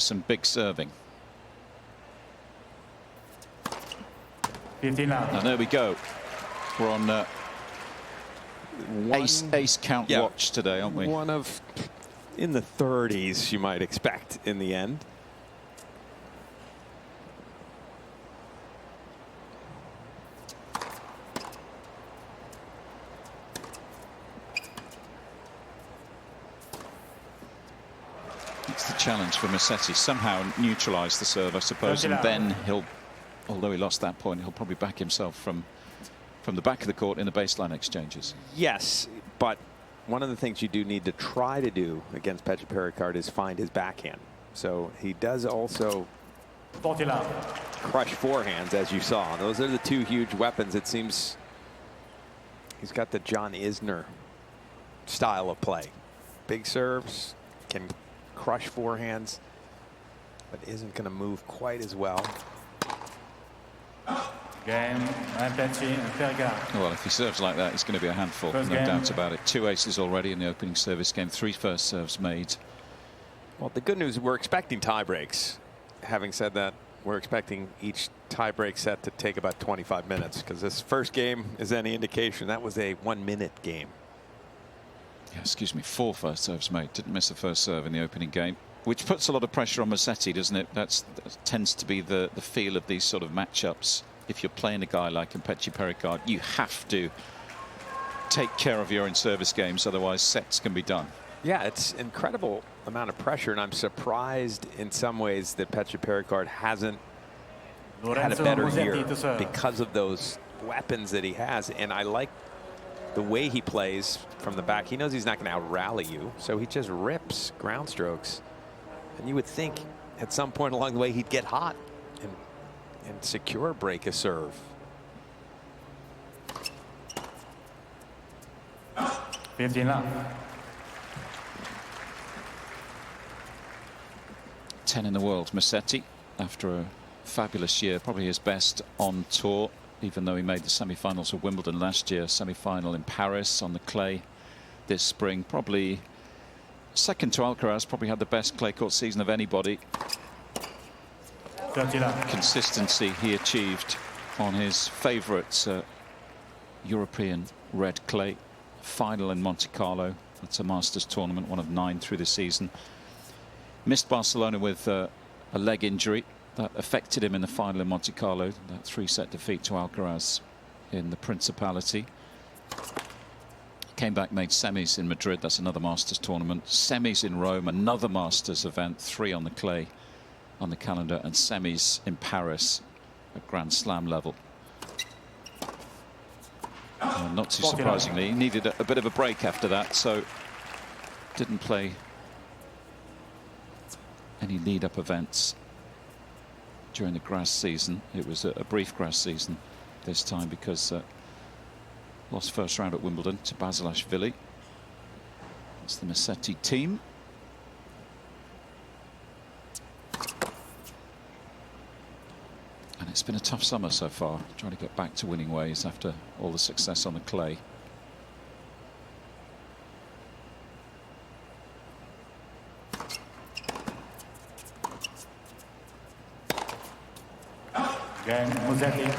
some big serving. 15 now. And there we go. We're on ace count watch today, aren't we? One of in the 30s you might expect in the end. It's the challenge for Musetti. Somehow neutralise the serve, I suppose, and then he'll, although he lost that point, he'll probably back himself from the back of the court in the baseline exchanges. Yes, but one of the things you do need to try to do against Mpetshi Perricard is find his backhand. So he does also crush forehands, as you saw. Those are the two huge weapons. It seems he's got the John Isner style of play. Big serves, can crush forehands, but isn't going to move quite as well. Game, Mpetshi Perricard. Well, if he serves like that, he's going to be a handful, no doubt about it. 2 aces already in the opening service game, 3 first serves made. Well, the good news, we're expecting tie breaks. Having said that, we're expecting each tie break set to take about 25 minutes, because this first game is any indication. That was a 1-minute game. Yeah, excuse me, 4 first serves made. Didn't miss a first serve in the opening game, which puts a lot of pressure on Musetti, doesn't it? That tends to be the feel of these sort of matchups. If you're playing a guy like Mpetshi Perricard, you have to take care of your in-service games, otherwise sets can be done. Yeah, it's incredible amount of pressure, and I'm surprised in some ways that Mpetshi Perricard hasn't had a better year because of those weapons that he has. And I like the way he plays from the back. He knows he's not going to out-rally you, so he just rips ground strokes. And you would think at some point along the way he'd get hot and secure break a serve. $15. 10 in the world, Musetti, after a fabulous year, probably his best on tour, even though he made the semi-finals of Wimbledon last year, semi-final in Paris on the clay this spring. Probably second to Alcaraz, probably had the best clay court season of anybody. Consistency he achieved on his favourite European red clay. Final in Monte Carlo. That's a Masters tournament, one of 9 through the season. Missed Barcelona with a leg injury that affected him in the final in Monte Carlo. That 3-set defeat to Alcaraz in the Principality. Came back, made semis in Madrid. That's another Masters tournament. Semis in Rome, another Masters event. 3 on the clay on the calendar, and semis in Paris at Grand Slam level. Not too surprisingly, he needed a bit of a break after that, so didn't play any lead-up events during the grass season. It was a brief grass season this time because lost first round at Wimbledon to Basilashvili. It's the Musetti team. And it's been a tough summer so far, trying to get back to winning ways after all the success on the clay.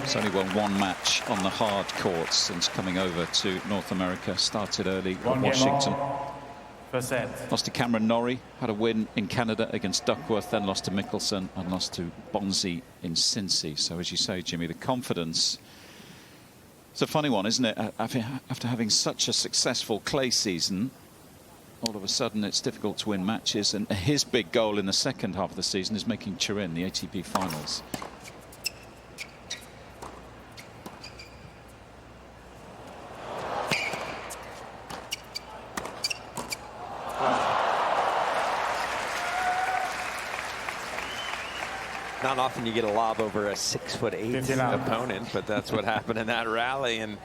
He's only won 1 match on the hard courts since coming over to North America. Started early at Washington. Lost to Cameron Norrie, had a win in Canada against Duckworth, then lost to Mickelson and lost to Bonzi in Cincy. So as you say, Jimmy, the confidence, it's a funny one, isn't it? After having such a successful clay season, all of a sudden it's difficult to win matches, and his big goal in the second half of the season is making Turin the ATP finals. Not often you get a lob over a 6'8" opponent, but that's what happened in that rally, and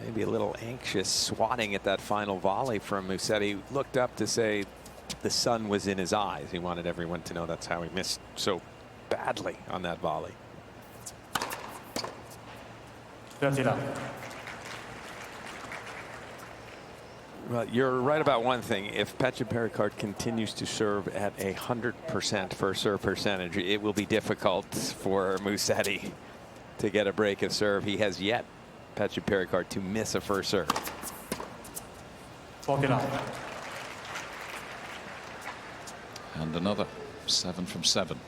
maybe a little anxious swatting at that final volley from Musetti. Looked up to say the sun was in his eyes. He wanted everyone to know that's how he missed so badly on that volley. 30 love. Well, you're right about one thing. If Mpetshi Perricard continues to serve at 100% first serve percentage, it will be difficult for Musetti to get a break of serve. He has yet, Mpetshi Perricard, to miss a first serve. 49. And another 7 from 7.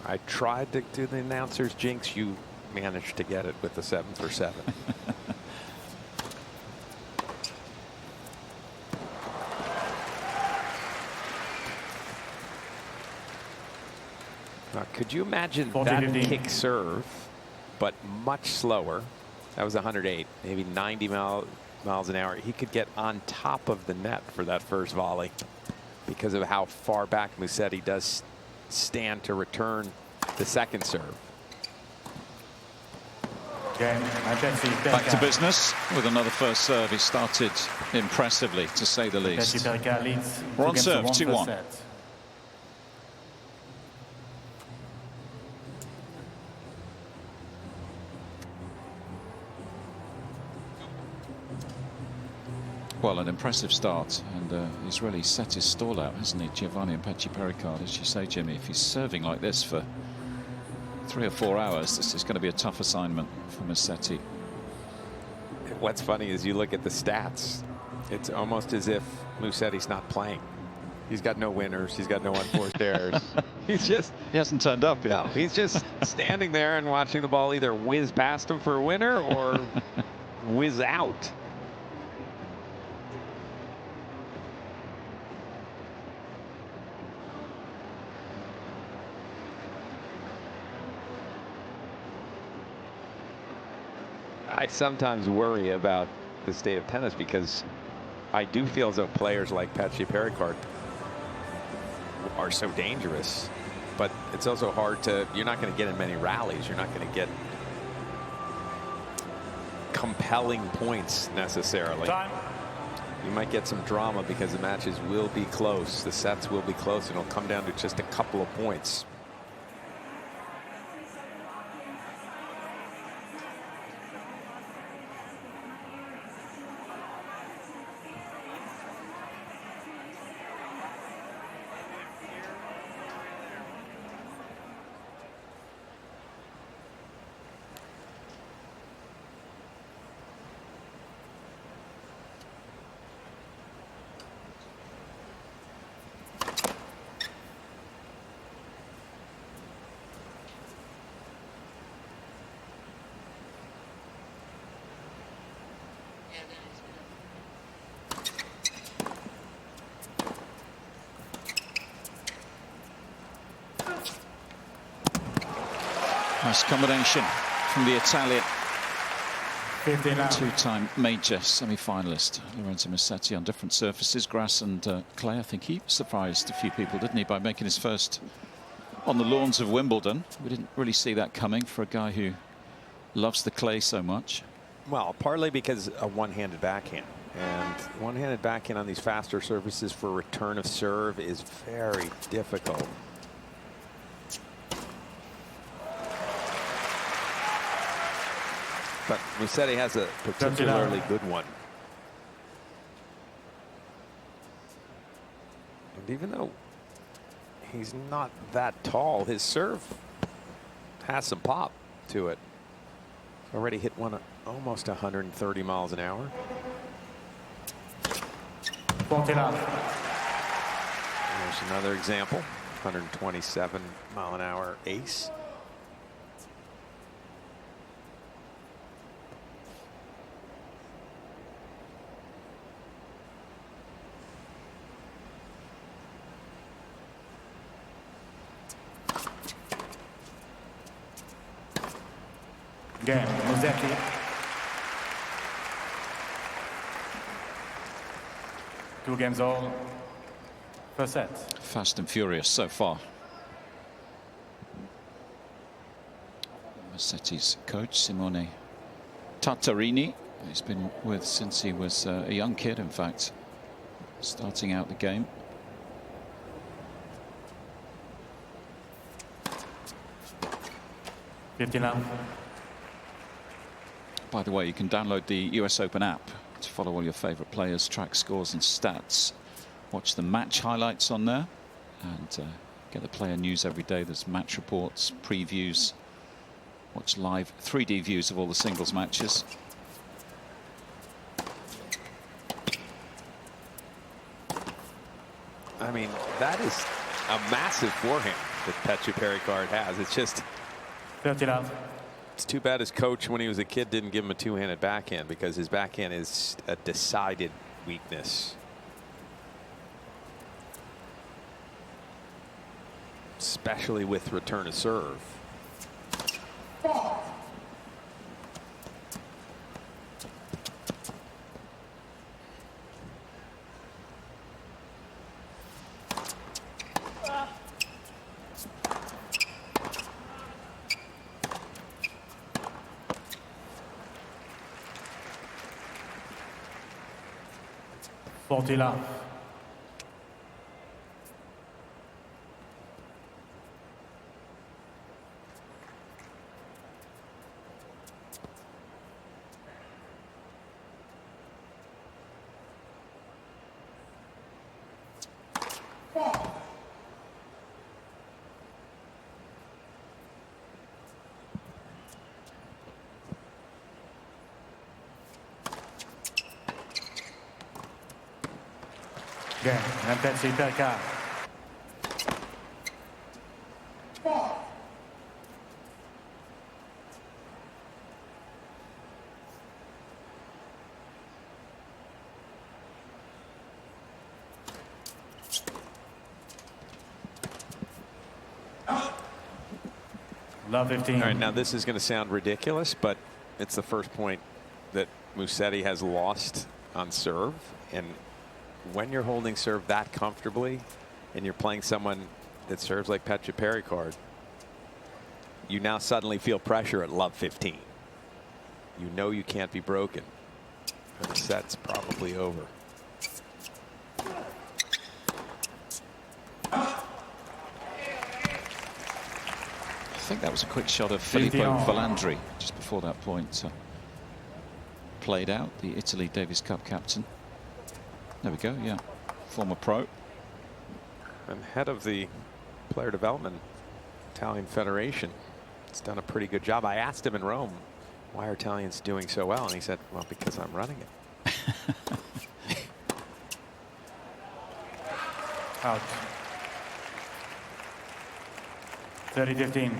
I tried to do the announcer's jinx. You managed to get it with the 7 for 7. Now, could you imagine that kick serve, but much slower? That was 108, maybe 90 miles an hour. He could get on top of the net for that first volley because of how far back Musetti does stand to return the second serve. Back to business with another first serve. He started impressively, to say the least. We're on serve, 2-1. Well, an impressive start, and he's really set his stall out, hasn't he, Giovanni Mpetshi Perricard? As you say, Jimmy, if he's serving like this for 3 or 4 hours, this is going to be a tough assignment for Musetti. What's funny is you look at the stats. It's almost as if Musetti's not playing. He's got no winners. He's got no unforced errors. He hasn't turned up yet. No, he's just standing there and watching the ball either whiz past him for a winner or whiz out. I sometimes worry about the state of tennis because I do feel as though players like Mpetshi Perricard are so dangerous, but it's also hard to, you're not going to get in many rallies. You're not going to get compelling points necessarily. Time. You might get some drama because the matches will be close. The sets will be close, and it'll come down to just a couple of points. Nice combination from the Italian. 59. Two-time major semi-finalist Lorenzo Musetti on different surfaces, grass and clay. I think he surprised a few people, didn't he, by making his first on the lawns of Wimbledon. We didn't really see that coming for a guy who loves the clay so much. Well, partly because a one-handed backhand, and one-handed backhand on these faster surfaces for return of serve is very difficult. But Musetti has a particularly good one. And even though he's not that tall, his serve has some pop to it. Already hit one at almost 130 miles an hour. 49. There's another example. 127 mile an hour ace. Game, Musetti. Two games all. First set. Fast and furious so far. Musetti's coach, Simone Tartarini, he's been with since he was a young kid, in fact, starting out the game. 50 love. By the way, you can download the US Open app to follow all your favorite players, track scores and stats. Watch the match highlights on there and get the player news every day. There's match reports, previews. Watch live 3D views of all the singles matches. I mean, that is a massive forehand that Mpetshi Perricard has. It's just 30 love. It's too bad his coach, when he was a kid, didn't give him a two-handed backhand, because his backhand is a decided weakness. Especially with return to serve. Love. Game, Mpetshi Perricard. Love 15. All right, now this is going to sound ridiculous, but it's the first point that Musetti has lost on serve. And when you're holding serve that comfortably and you're playing someone that serves like Mpetshi Perricard, you now suddenly feel pressure at love 15. You know you can't be broken. The set's probably over. I think that was a quick shot of Filippo Volandri just before that point. Played out, the Italy Davis Cup captain. There we go, yeah. Former pro. And head of the player development Italian Federation. It's done a pretty good job. I asked him in Rome, why are Italians doing so well? And he said, well, because I'm running it. Out. 30-15.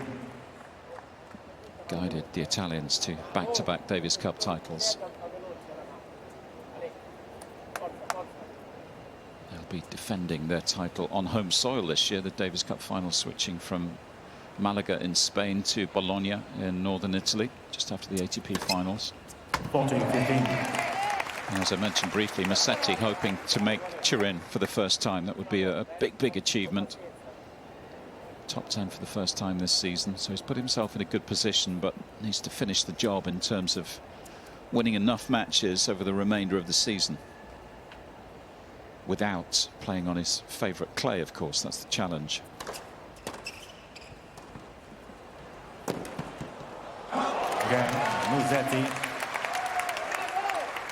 Guided the Italians to back-to-back Davis Cup titles. They'll be defending their title on home soil this year. The Davis Cup final switching from Malaga in Spain to Bologna in northern Italy just after the ATP finals. 14-15. As I mentioned briefly, Musetti hoping to make Turin for the first time. That would be a big achievement. Top 10 for the first time this season, so he's put himself in a good position, but needs to finish the job in terms of winning enough matches over the remainder of the season without playing on his favourite clay. Of course, that's the challenge. Again, Musetti.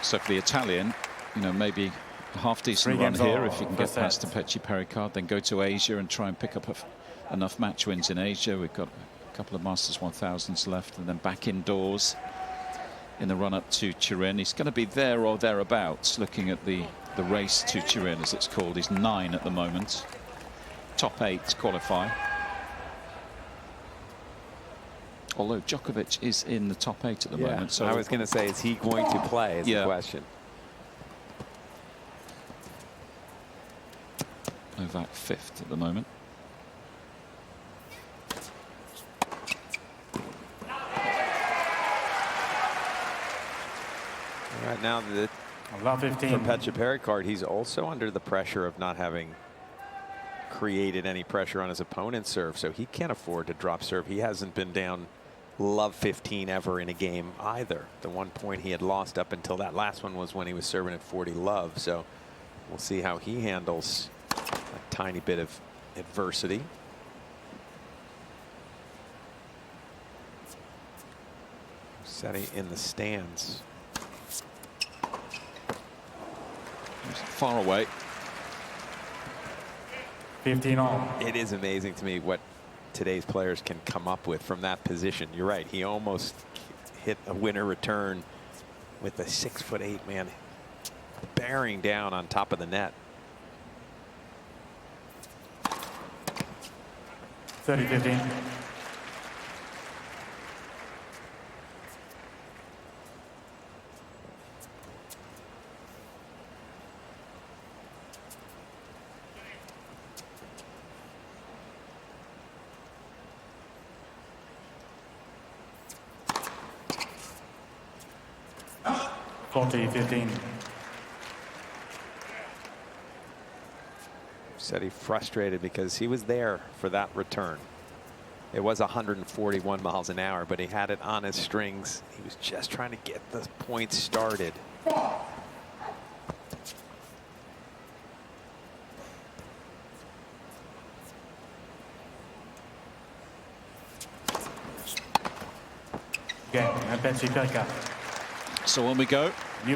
So for the Italian, you know, maybe a half decent run here if he can get past Mpetshi Perricard, then go to Asia and try and pick up enough match wins in Asia. We've got a couple of Masters 1000s left, and then back indoors in the run up to Turin. He's going to be there or thereabouts. Looking at the race to Turin, as it's called, he's 9 at the moment. Top 8 to qualify. Although Djokovic is in the top 8 at the moment. So I was going to say, is he going to play is the question. Novak 5th at the moment. Right now, for Mpetshi Perricard, he's also under the pressure of not having created any pressure on his opponent's serve, so he can't afford to drop serve. He hasn't been down love 15 ever in a game either. The one point he had lost up until that last one was when he was serving at 40 love, so we'll see how he handles a tiny bit of adversity. Musetti in the stands. Far away. 15 all. It is amazing to me what today's players can come up with from that position. You're right. He almost hit a winner return with a 6'8" man bearing down on top of the net. 30-15. Said he frustrated because he was there for that return. It was 141 miles an hour, but he had it on his strings. He was just trying to get the points started. Mpetshi Perricard. So on we go.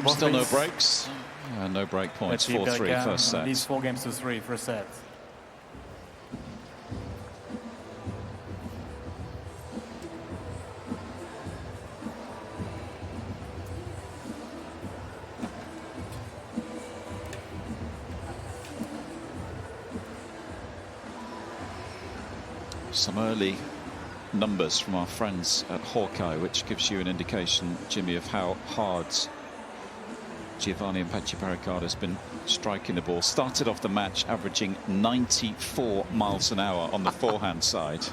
Still no breaks. No break points. Mpetshi 4-3 Perricard first set. leads 4-3 first set. Some early numbers from our friends at Hawkeye, which gives you an indication, Jimmy, of how hard Giovanni Mpetshi Perricard has been striking the ball. Started off the match averaging 94 miles an hour on the forehand side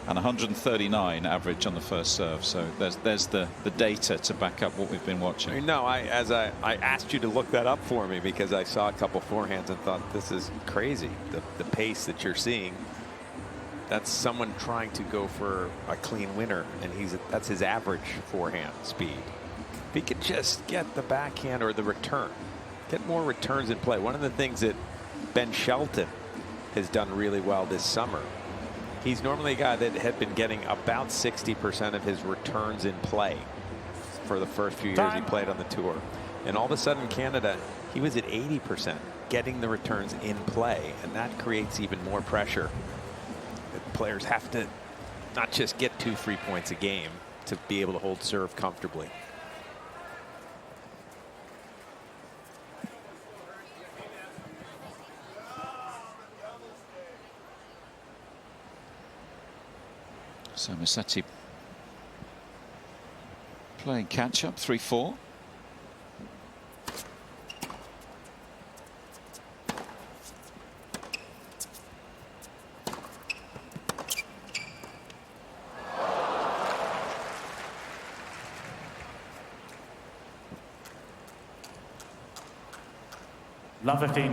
and 139 average on the first serve. So there's the data to back up what we've been watching. No, I asked you to look that up for me because I saw a couple forehands and thought this is crazy. The pace that you're seeing. That's someone trying to go for a clean winner, and that's his average forehand speed. If he could just get the backhand or the return, get more returns in play. One of the things that Ben Shelton has done really well this summer, he's normally a guy that had been getting about 60% of his returns in play for the first few years he played on the tour. And all of a sudden, Canada, he was at 80% getting the returns in play, and that creates even more pressure. Players have to not just get 2-3 points a game to be able to hold serve comfortably. So Musetti playing catch up, 3-4. Love 15.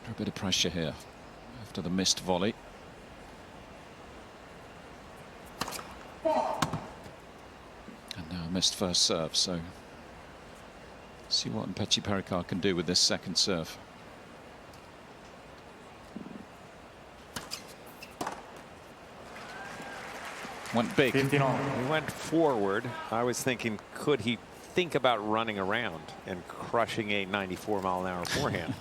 A bit of pressure here after the missed volley. And now missed first serve. So see what Mpetshi Perricard can do with this second serve. Went big. He went forward. I was thinking, could he think about running around and crushing a 94-mile-an-hour forehand?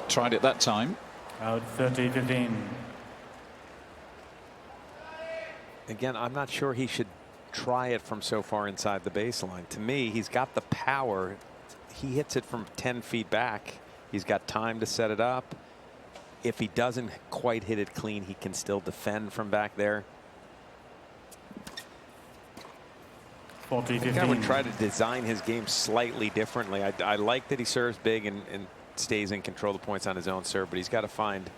Tried it that time. Out 30-15. Again, I'm not sure he should try it from so far inside the baseline. To me, he's got the power. He hits it from 10 feet back. He's got time to set it up. If he doesn't quite hit it clean, he can still defend from back there. 40-15. I would try to design his game slightly differently. I like that he serves big and stays in control of the points on his own serve, but he's got to find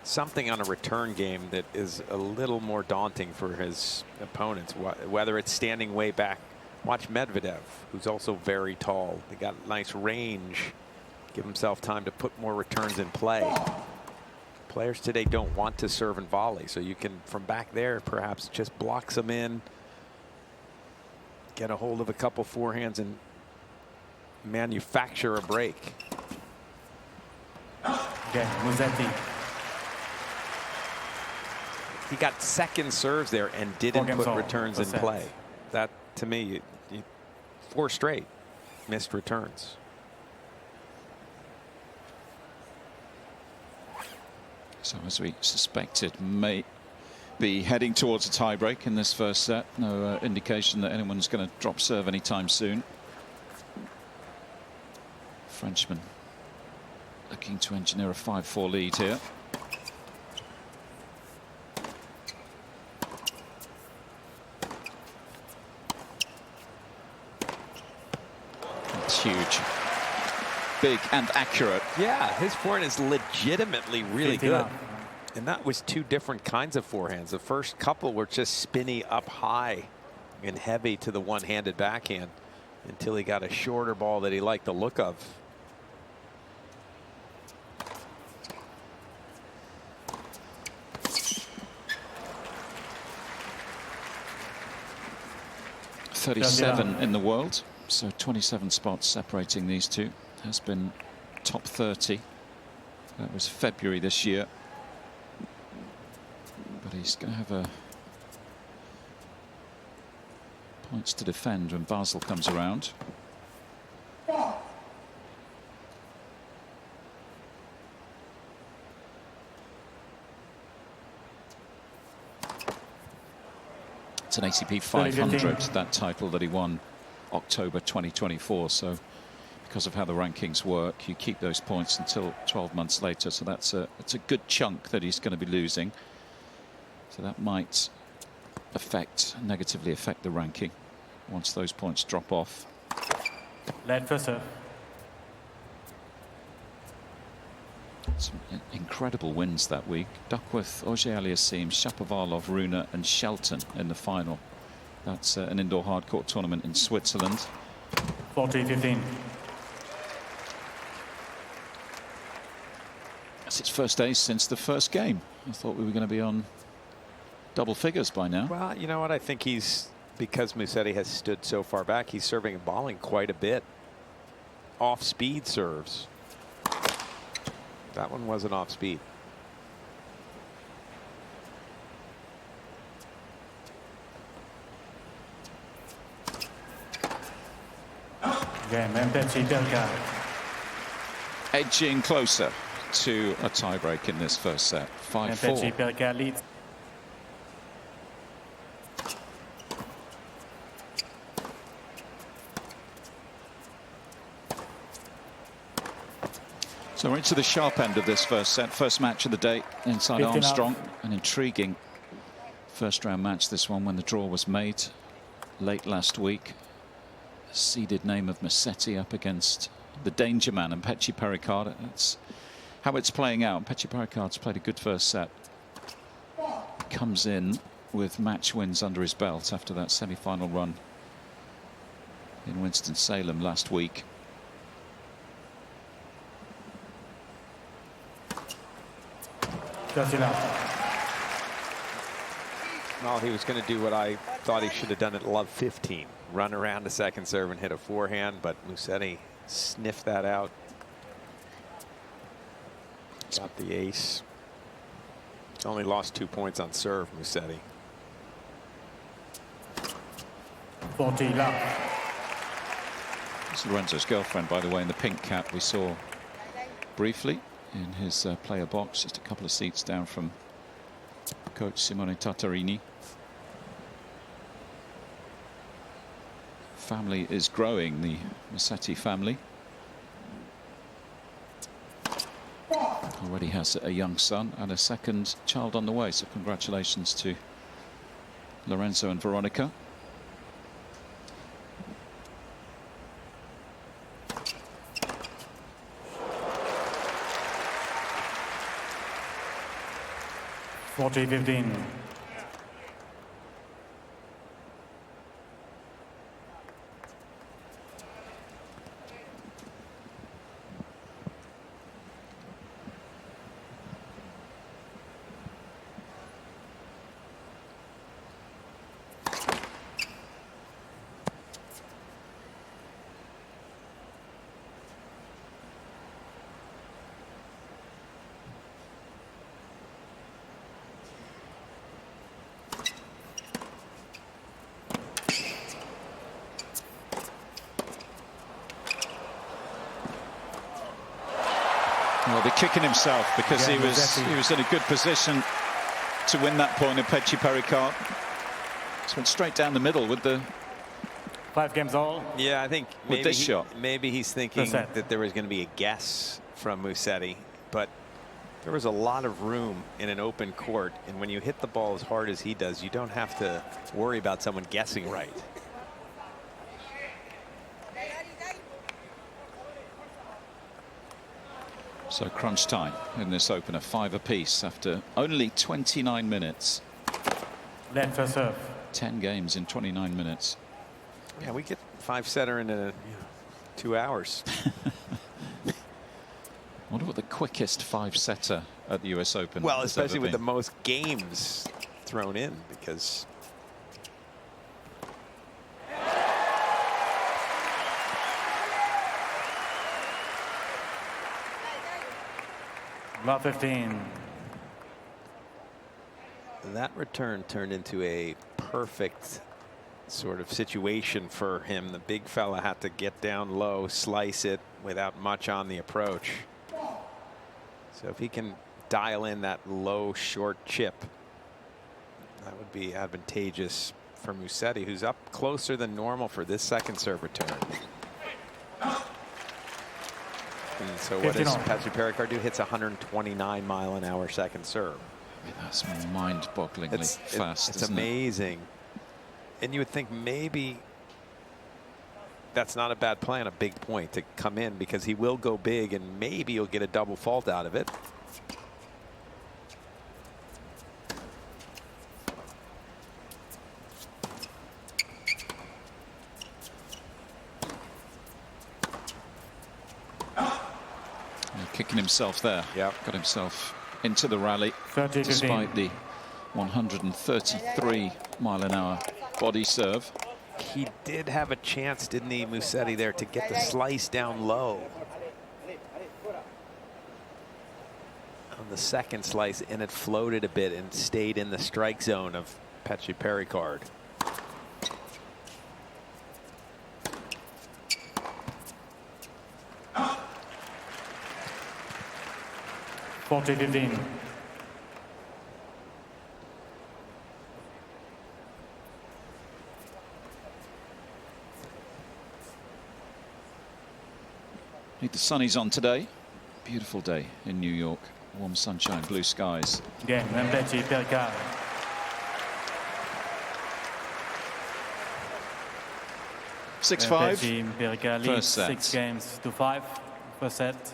something on a return game that is a little more daunting for his opponents, whether it's standing way back. Watch Medvedev, who's also very tall. They got nice range. Give himself time to put more returns in play. Players today don't want to serve and volley, so you can, from back there, perhaps just block some in, get a hold of a couple forehands, and manufacture a break. Okay, Musetti. He got second serves there and didn't put returns in play. That, to me, 4 straight missed returns. So as we suspected, may be heading towards a tiebreak in this first set. No indication that anyone's going to drop serve anytime soon. Frenchman looking to engineer a 5-4 lead here. It's huge. Big and accurate. Yeah, his forehand is legitimately really good. And that was 2 different kinds of forehands. The first couple were just spinny up high and heavy to the one-handed backhand until he got a shorter ball that he liked the look of. .37 in the world, so 27 spots separating these two. Has been top 30. That was February this year. But he's going to have a points to defend when Basel comes around. It's an ATP 500, that title that he won October 2024. So because of how the rankings work, you keep those points until 12 months later. So it's a good chunk that he's going to be losing. So that might negatively affect the ranking once those points drop off. Led for serve. Some incredible wins that week. Duckworth, Auger-Aliassime, Shapovalov, Rune and Shelton in the final. That's an indoor hardcourt tournament in Switzerland. 40-15. That's its first day since the first game. I thought we were going to be on double figures by now. Well, you know what? I think because Musetti has stood so far back, he's serving and balling quite a bit. Off speed serves. That one wasn't off speed. Mpetshi Perricard. Edging closer to a tiebreak in this first set. 5-4. Mpetshi Perricard leads. So we're into the sharp end of this first set. First match of the day inside Armstrong. An intriguing first round match, this one, when the draw was made late last week. A seeded name of Musetti up against the danger man and Mpetshi Perricard. That's how it's playing out. Mpetshi Perricard's played a good first set. Comes in with match wins under his belt after that semi-final run in Winston-Salem last week. Well, he was going to do what I thought he should have done at love 15. Run around a second serve and hit a forehand, but Musetti sniffed that out. Got the ace. Only lost 2 points on serve, Musetti. 40 love. It's Lorenzo's girlfriend, by the way, in the pink cap we saw briefly in his player box, just a couple of seats down from coach Simone Tartarini. Family is growing, the Musetti family. Already has a young son and a second child on the way, so congratulations to Lorenzo and Veronica. 40-15. Well, they're kicking himself because he was in a good position to win that point. Mpetshi Perricard just went straight down the middle with the 5 games all. Yeah, I think with this shot. Maybe he's thinking that there was going to be a guess from Musetti, but there was a lot of room in an open court, and when you hit the ball as hard as he does, you don't have to worry about someone guessing right. So crunch time in this opener, 5 apiece after only 29 minutes. Left for serve. 10 games in 29 minutes. Yeah, we get 5-setter in 2 hours. I wonder what the quickest 5-setter at the US Open. Well, especially with the most games thrown in, because About 15. that return turned into a perfect sort of situation for him. The big fella had to get down low, slice it without much on the approach. So if he can dial in that low short chip, that would be advantageous for Musetti, who's up closer than normal for this second serve return. And so what does Mpetshi Perricard do? Hits 129-mile-an-hour second serve. That's mind-bogglingly fast. It's amazing. And you would think maybe that's not a bad play on a big point to come in, because he will go big and maybe you'll get a double fault out of it. Kicking himself there. Yep. Got himself into the rally 30-15. despite the 133-mile-an-hour body serve. He did have a chance, didn't he, Musetti, there to get the slice down low on the second slice, and it floated a bit and stayed in the strike zone of Mpetshi Perricard. $40-15. The sun is on today. Beautiful day in New York. Warm sunshine, blue skies. Game, Mpetshi Perricard. Mpetshi Perricard leads 6 games to 5. First set.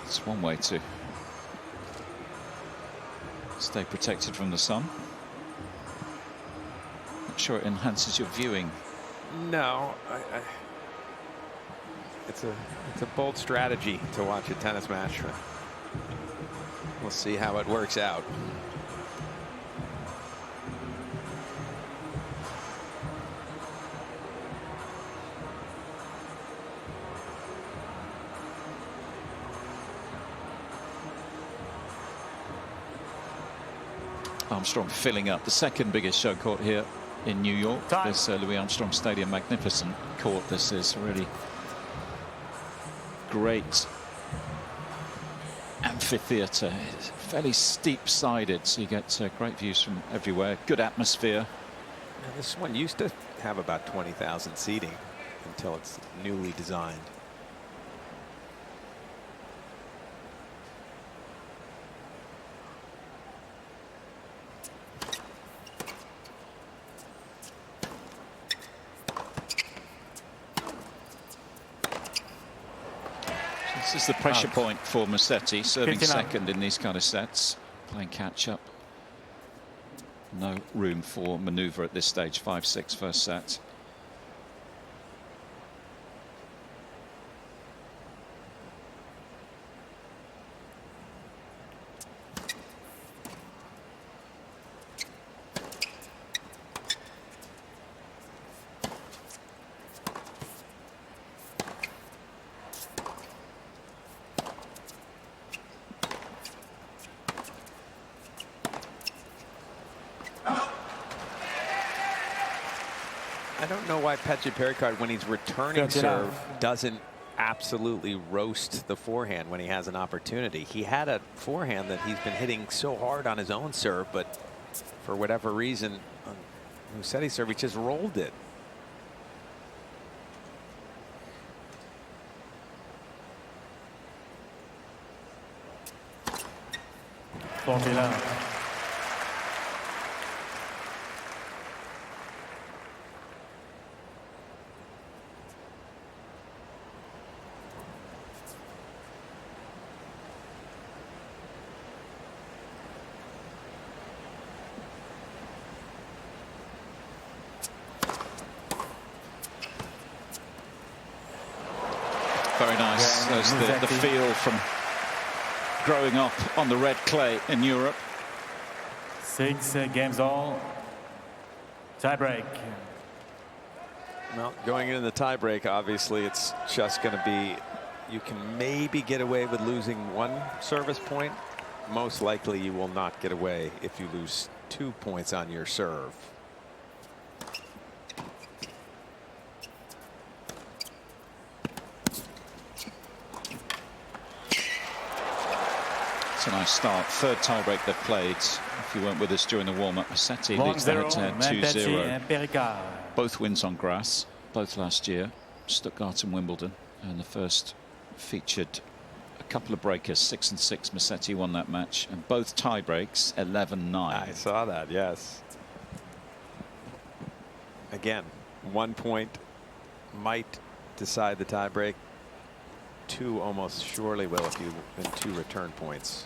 It's one way to stay protected from the sun. Not sure it enhances your viewing. No, it's a bold strategy to watch a tennis match. We'll see how it works out. Armstrong filling up the second biggest show court here in New York. This Louis Armstrong Stadium, magnificent court. This is really great and amphitheatre. It's fairly steep-sided, so you get great views from everywhere. Good atmosphere. And this one used to have about 20,000 seating until it's newly designed. This is the pressure point for Musetti, serving second in these kind of sets, playing catch-up. No room for manoeuvre at this stage. 5-6 first set. I don't know why Mpetshi Perricard, when he's returning serve, doesn't absolutely roast the forehand when he has an opportunity. He had a forehand that he's been hitting so hard on his own serve, but for whatever reason, on Musetti's serve, he just rolled it. Very nice. There's the feel from growing up on the red clay in Europe. 6 games all. Tiebreak. Well, going into the tiebreak, obviously, it's just going to be, you can maybe get away with losing one service point. Most likely, you will not get away if you lose 2 points on your serve. It's a nice start. Third tiebreak they've played. If you weren't with us during the warm-up, Musetti leads the head-to-head 2-0. Both wins on grass, both last year, Stuttgart and Wimbledon. And the first featured a couple of breakers, 6 and 6. Musetti won that match, and both tie breaks, 11-9. I saw that, yes. Again, 1 point might decide the tiebreak. 2 almost surely will if you win 2 return points.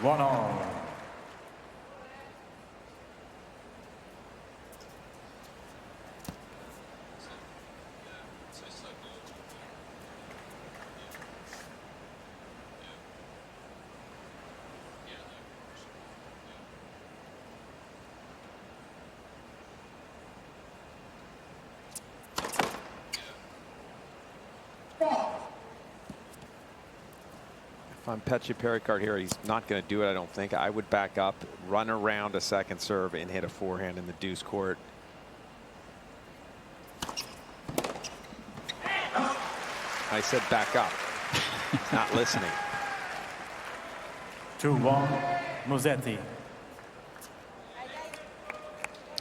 One all. If I'm Mpetshi Perricard here, he's not going to do it, I don't think. I would back up, run around a second serve, and hit a forehand in the deuce court. I said back up. Not listening. 2-1, Musetti.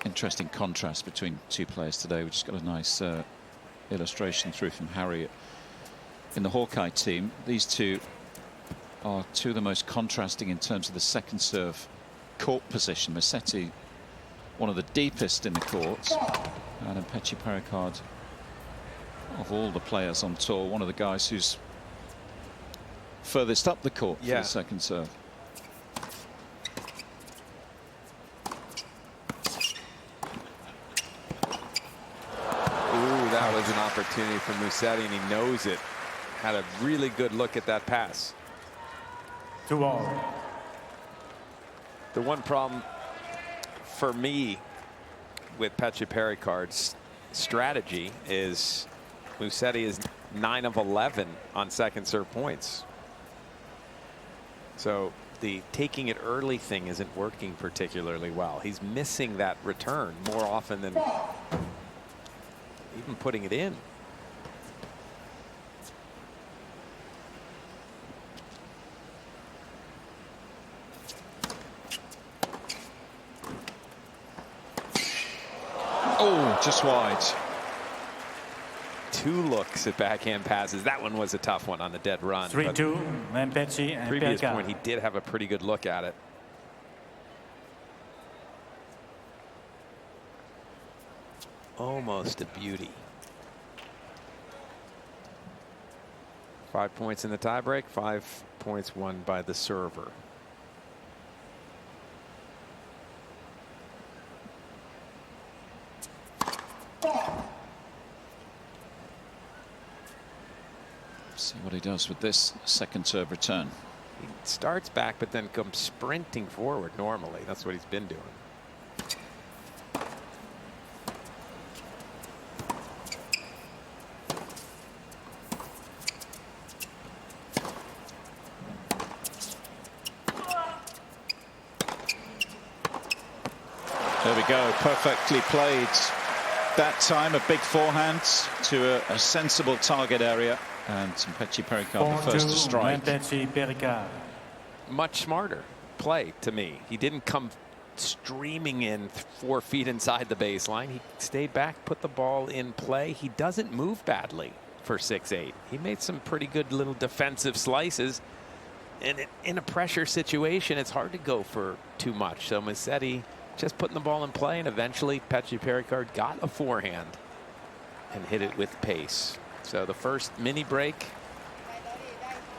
Interesting contrast between two players today. We just got a nice illustration through from Harry in the Hawkeye team. These two are two of the most contrasting in terms of the second serve court position. Musetti, one of the deepest in the court, and Mpetshi Perricard, of all the players on tour, one of the guys who's furthest up the court for the second serve. Ooh, that was an opportunity for Musetti, and he knows it. Had a really good look at that pass. 2-all. The one problem for me with Mpetshi Perricard's strategy is Musetti is 9 of 11 on second serve points. So the taking it early thing isn't working particularly well. He's missing that return more often than even putting it in. Oh, just wide. 2 looks at backhand passes. That one was a tough one on the dead run. 3-2, Mpetshi and previous Perricard. point, he did have a pretty good look at it. Almost a beauty. 5 points in the tiebreak, 5 points won by the server. See what he does with this second serve return. He starts back, but then comes sprinting forward normally. That's what he's been doing. There we go. Perfectly played that time. A big forehand to a sensible target area. And Mpetshi Perricard the first to strike. Mpetshi Perricard. Much smarter play to me. He didn't come streaming in 4 feet inside the baseline. He stayed back, put the ball in play. He doesn't move badly for 6-8. He made some pretty good little defensive slices. And in a pressure situation, it's hard to go for too much. So Musetti just putting the ball in play, and eventually Mpetshi Perricard got a forehand and hit it with pace. So the first mini break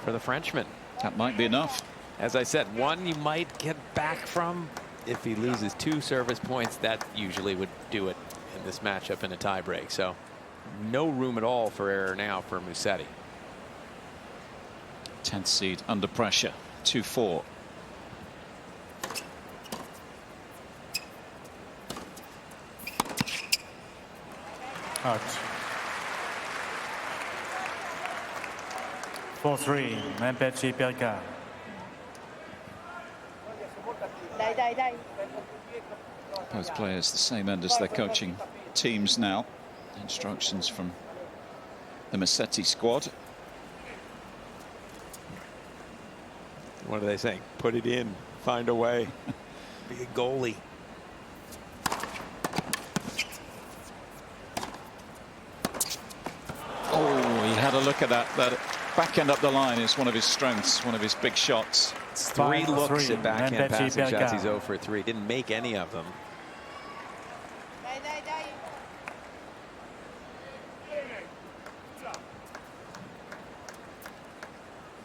for the Frenchman. That might be enough. As I said, one you might get back from. If he loses 2 service points, that usually would do it in this matchup in a tiebreak. So no room at all for error now for Musetti. 10th seed under pressure. 2-4. Out. 4-3, Mpetshi Perricard. Both players the same end as their coaching teams now. Instructions from the Musetti squad. What are they saying? Put it in. Find a way. Be a goalie. Oh, he had a look at that. That backhand up the line is one of his strengths, one of his big shots. 3 looks at backhand Mpetshi passing shots. He's Perricard. 0 for 3. Didn't make any of them.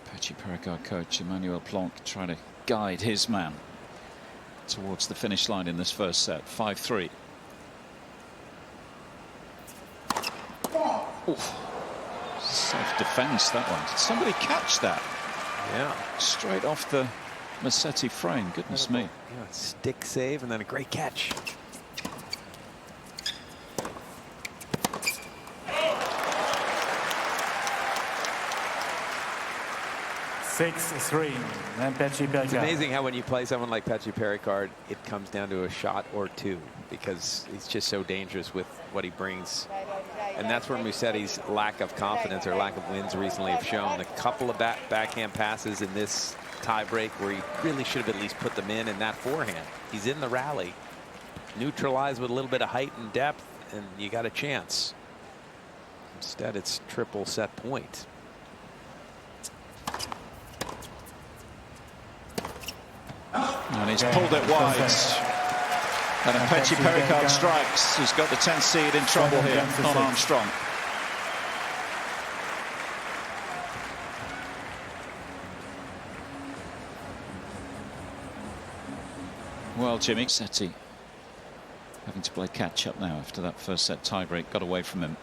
Mpetshi Perricard coach Emmanuel Planck trying to guide his man towards the finish line in this first set. 5-3. Self-defense, that one. Did somebody catch that? Yeah. Straight off the Musetti frame. Goodness me. Yeah, stick save and then a great catch. Six, 3, Mpetshi Perricard. It's amazing how when you play someone like Mpetshi Perricard, it comes down to a shot or 2 because he's just so dangerous with what he brings. And that's where Musetti's lack of confidence or lack of wins recently have shown. A couple of backhand passes in this tiebreak where he really should have at least put them in that forehand. He's in the rally, neutralized with a little bit of height and depth, and you got a chance. Instead, it's triple set point. And he's pulled it wide. And Mpetshi Perricard strikes. He's got the 10th seed in trouble here on Armstrong. Well, Jimmy, Musetti having to play catch up now after that first set tiebreak got away from him.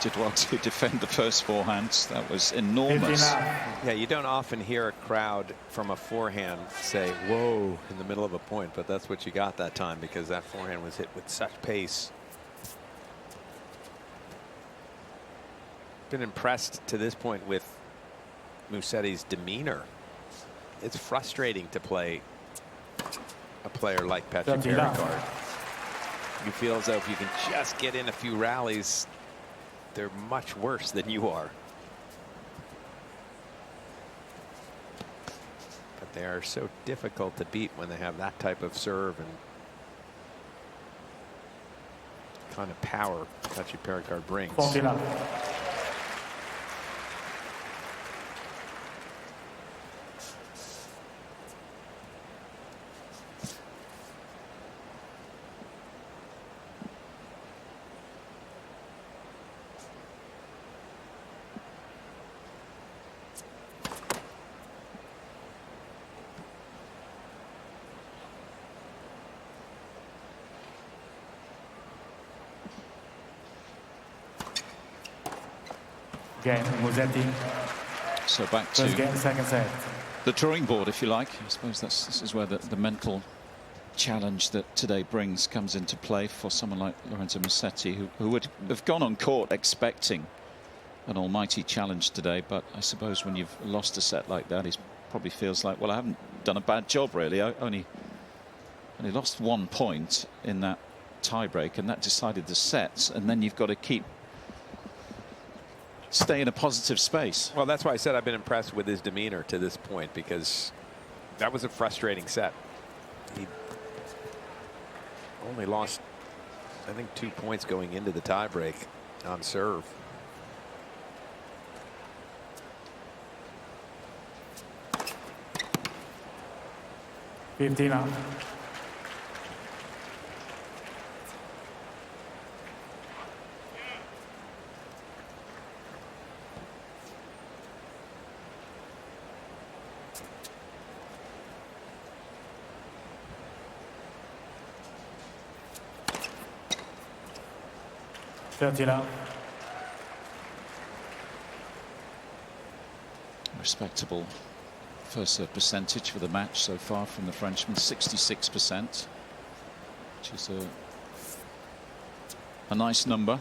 Did well to defend the first forehands. That was enormous. Yeah, you don't often hear a crowd from a forehand say, whoa, in the middle of a point, but that's what you got that time because that forehand was hit with such pace. Been impressed to this point with Musetti's demeanor. It's frustrating to play a player like Mpetshi Perricard. You feel as though if you can just get in a few rallies, they're much worse than you are. But they are so difficult to beat when they have that type of serve and kind of power Mpetshi Perricard brings. Game, Musetti. So back to game, second set. The drawing board, if you like. I suppose this is where the mental challenge that today brings comes into play for someone like Lorenzo Musetti, who would have gone on court expecting an almighty challenge today. But I suppose when you've lost a set like that, he probably feels like, well, I haven't done a bad job, really. I only lost 1 point in that tiebreak, and that decided the sets. And then you've got to stay in a positive space. Well, that's why I said I've been impressed with his demeanor to this point, because that was a frustrating set. He only lost, I think, 2 points going into the tiebreak on serve. Now. Respectable first serve percentage for the match so far from the Frenchman, 66%, which is a nice number.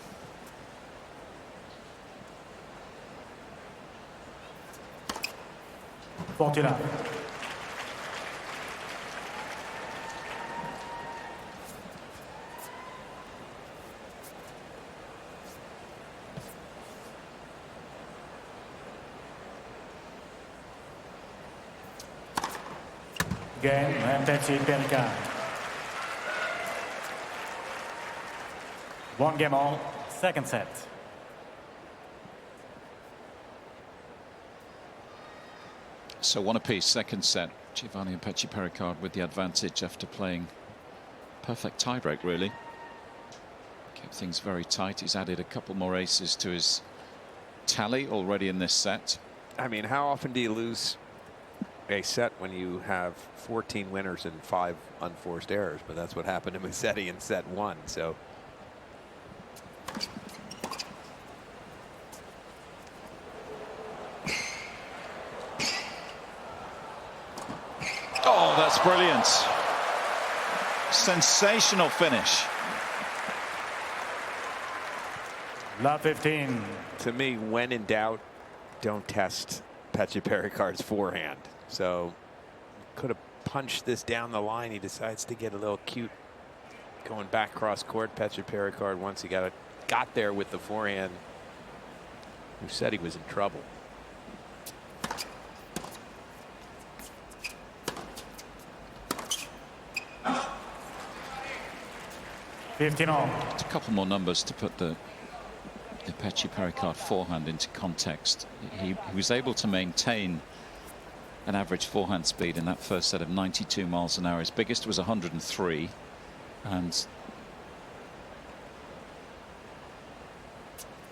Game, Mpetshi Perricard. 1 game all, second set. So 1 apiece, second set. Giovanni Mpetshi Perricard with the advantage after playing perfect tiebreak, really. Kept things very tight. He's added a couple more aces to his tally already in this set. I mean, how often do you lose a set when you have 14 winners and 5 unforced errors? But that's what happened to Musetti in set 1. So oh, that's brilliant. Sensational finish. Love 15. To me, when in doubt, don't test Mpetshi Perricard's forehand. So could have punched this down the line. He decides to get a little cute going back cross court. Mpetshi Perricard, once he got there with the forehand, who said he was in trouble. It's a couple more numbers to put the Mpetshi Perricard forehand into context. He was able to maintain an average forehand speed in that first set of 92 miles an hour. His biggest was 103, and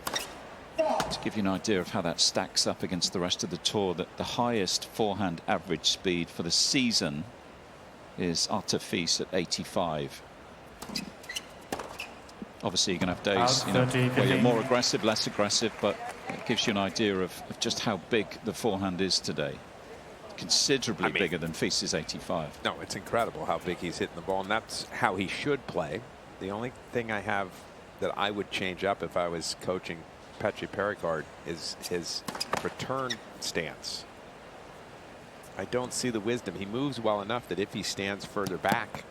to give you an idea of how that stacks up against the rest of the tour, that the highest forehand average speed for the season is Artefis at 85. Obviously, you're going to have days, where you're more aggressive, less aggressive, but it gives you an idea of just how big the forehand is today. Considerably bigger than Feast's 85. No, it's incredible how big he's hitting the ball, and that's how he should play. The only thing I have that I would change up if I was coaching Mpetshi Perricard is his return stance. I don't see the wisdom. He moves well enough that if he stands further back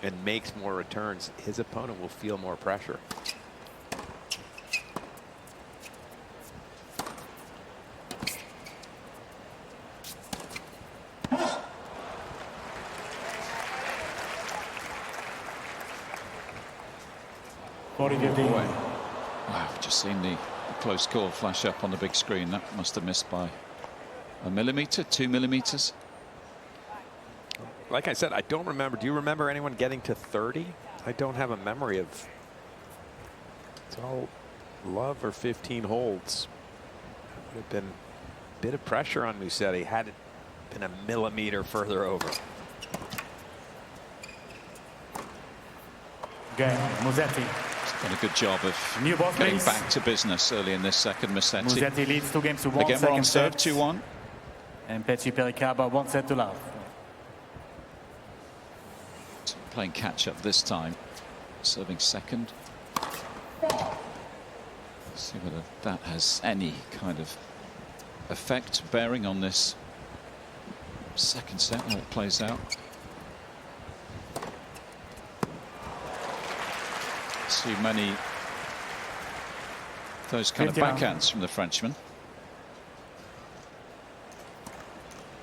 and makes more returns, his opponent will feel more pressure. Wow, just seen the close call flash up on the big screen. That must have missed by a millimeter, 2 millimeters. Like I said, I don't remember. Do you remember anyone getting to 30? I don't have a memory of. It's all love or 15 holds. Would have been a bit of pressure on Musetti had it been a millimeter further over. Game, Musetti. Done a good job of getting back to business early in this second. Musetti leads 2 games to 1. Again, we're on serve 2-1. And Mpetshi Perricard by 1 set to love. Playing catch up this time. Serving second. See whether that has any kind of effect, bearing on this second set, how it plays out. See many those kind of backhands from the Frenchman.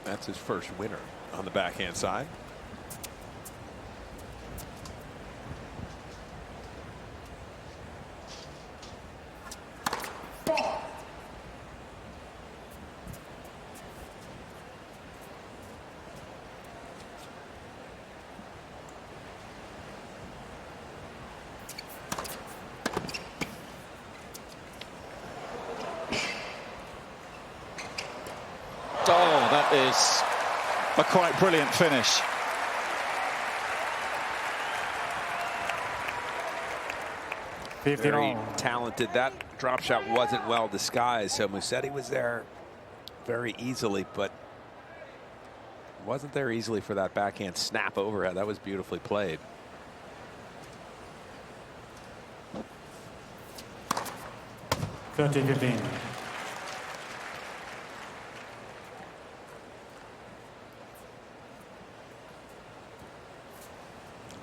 That's his first winner on the backhand side. Oh, that is a quite brilliant finish. Very talented. That drop shot wasn't well disguised, so Musetti was there very easily, but wasn't there easily for that backhand snap overhead. That was beautifully played.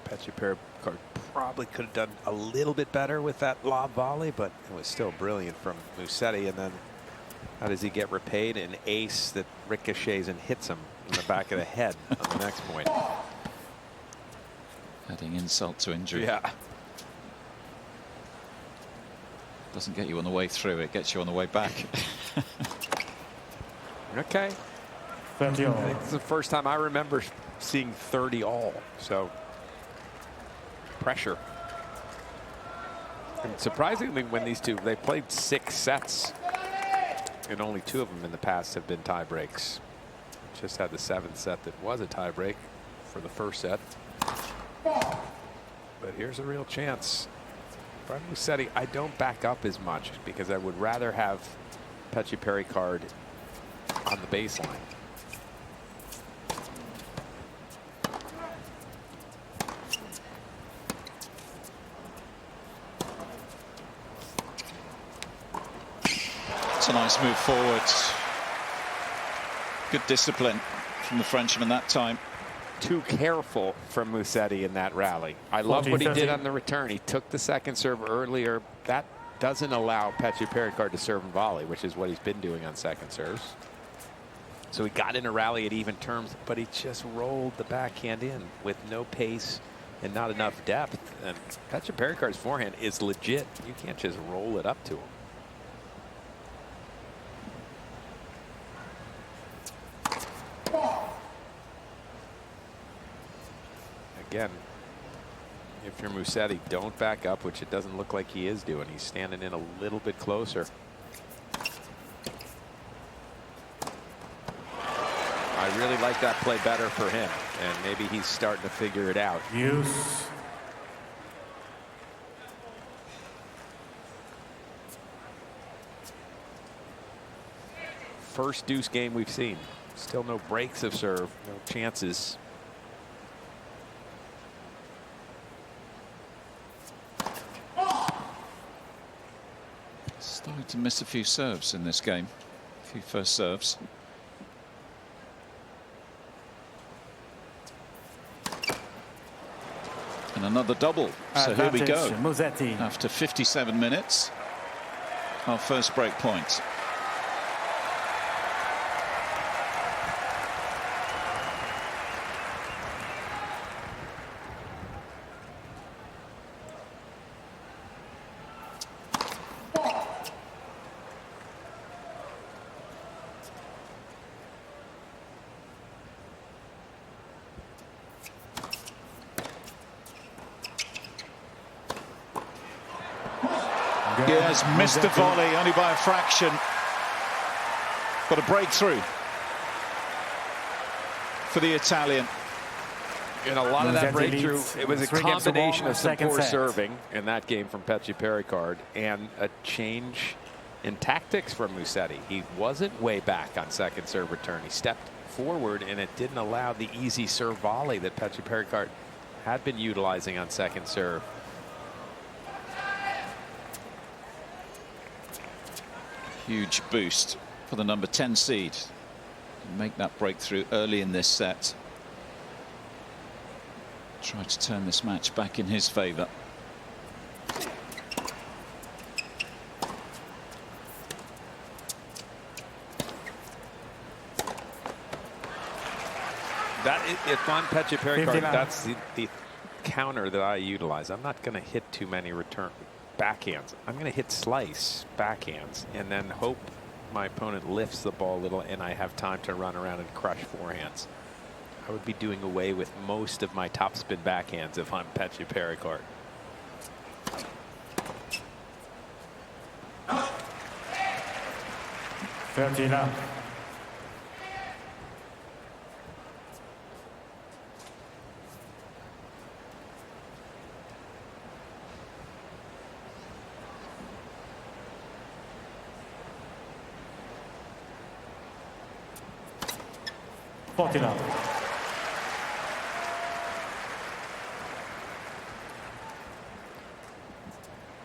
Mpetshi Perricard probably could have done a little bit better with that lob volley, but it was still brilliant from Musetti. And then how does he get repaid? An ace that ricochets and hits him in the back of the head on the next point. Adding insult to injury. Yeah. Doesn't get you on the way through, it gets you on the way back. Okay. I think it's the first time I remember seeing 30 all. So pressure. And surprisingly, when these two, they played 6 sets, and only 2 of them in the past have been tie breaks. Just had the 7th set that was a tie break for the first set. But here's a real chance. But Musetti, I don't back up as much because I would rather have Mpetshi Perricard on the baseline. It's a nice move forward. Good discipline from the Frenchman that time. Too careful from Musetti in that rally. I love what he did on the return. He took the second serve earlier. That doesn't allow Mpetshi Perricard to serve and volley, which is what he's been doing on second serves. So he got in a rally at even terms, but he just rolled the backhand in with no pace and not enough depth. And Mpetshi Perricard's forehand is legit. You can't just roll it up to him. Again, if you're Musetti, don't back up, which it doesn't look like he is doing. He's standing in a little bit closer. I really like that play better for him, and maybe he's starting to figure it out. Use. first deuce game we've seen. Still no breaks of serve, no chances. Started to miss a few serves in this game. A few first serves. And another double. So here we go. Musetti. After 57 minutes, our first break point. Yes, missed the volley only by a fraction, but a breakthrough for the Italian. And a lot of that breakthrough, it was a combination of some poor serving in that game from Mpetshi Perricard and a change in tactics from Musetti. He wasn't way back on second serve return. He stepped forward, and it didn't allow the easy serve volley that Mpetshi Perricard had been utilizing on second serve. Huge boost for the number 10 seed to make that breakthrough early in this set. Try to turn this match back in his favor. If on Mpetshi Perricard, that's the counter that I utilize. I'm not going to hit too many return backhands. I'm going to hit slice backhands and then hope my opponent lifts the ball a little and I have time to run around and crush forehands. I would be doing away with most of my topspin backhands if I'm Mpetshi Perricard.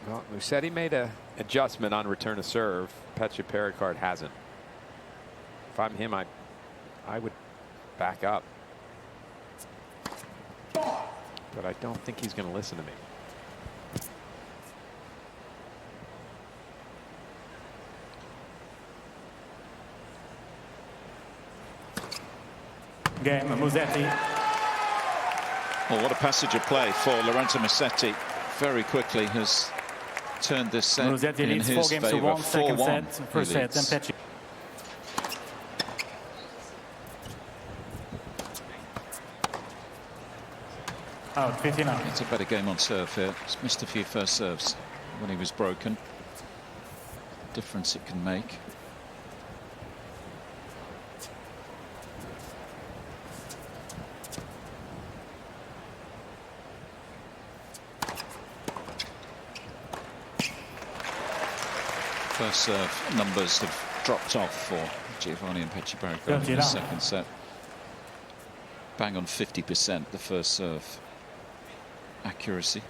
Well, Musetti made an adjustment on return to serve. Mpetshi Perricard hasn't. If I'm him, I would back up. But I don't think he's going to listen to me. Game, Musetti. Well, what a passage of play for Lorenzo Musetti. Very quickly has turned this set Musetti in leads his 4 games to favor. 1, second 4-1. set, first set, and Mpetshi. Out, 59. It's a better game on serve here. He's missed a few first serves when he was broken. Difference it can make. First serve numbers have dropped off for Giovanni Mpetshi Perricard in the second set. Bang on 50% the first serve accuracy.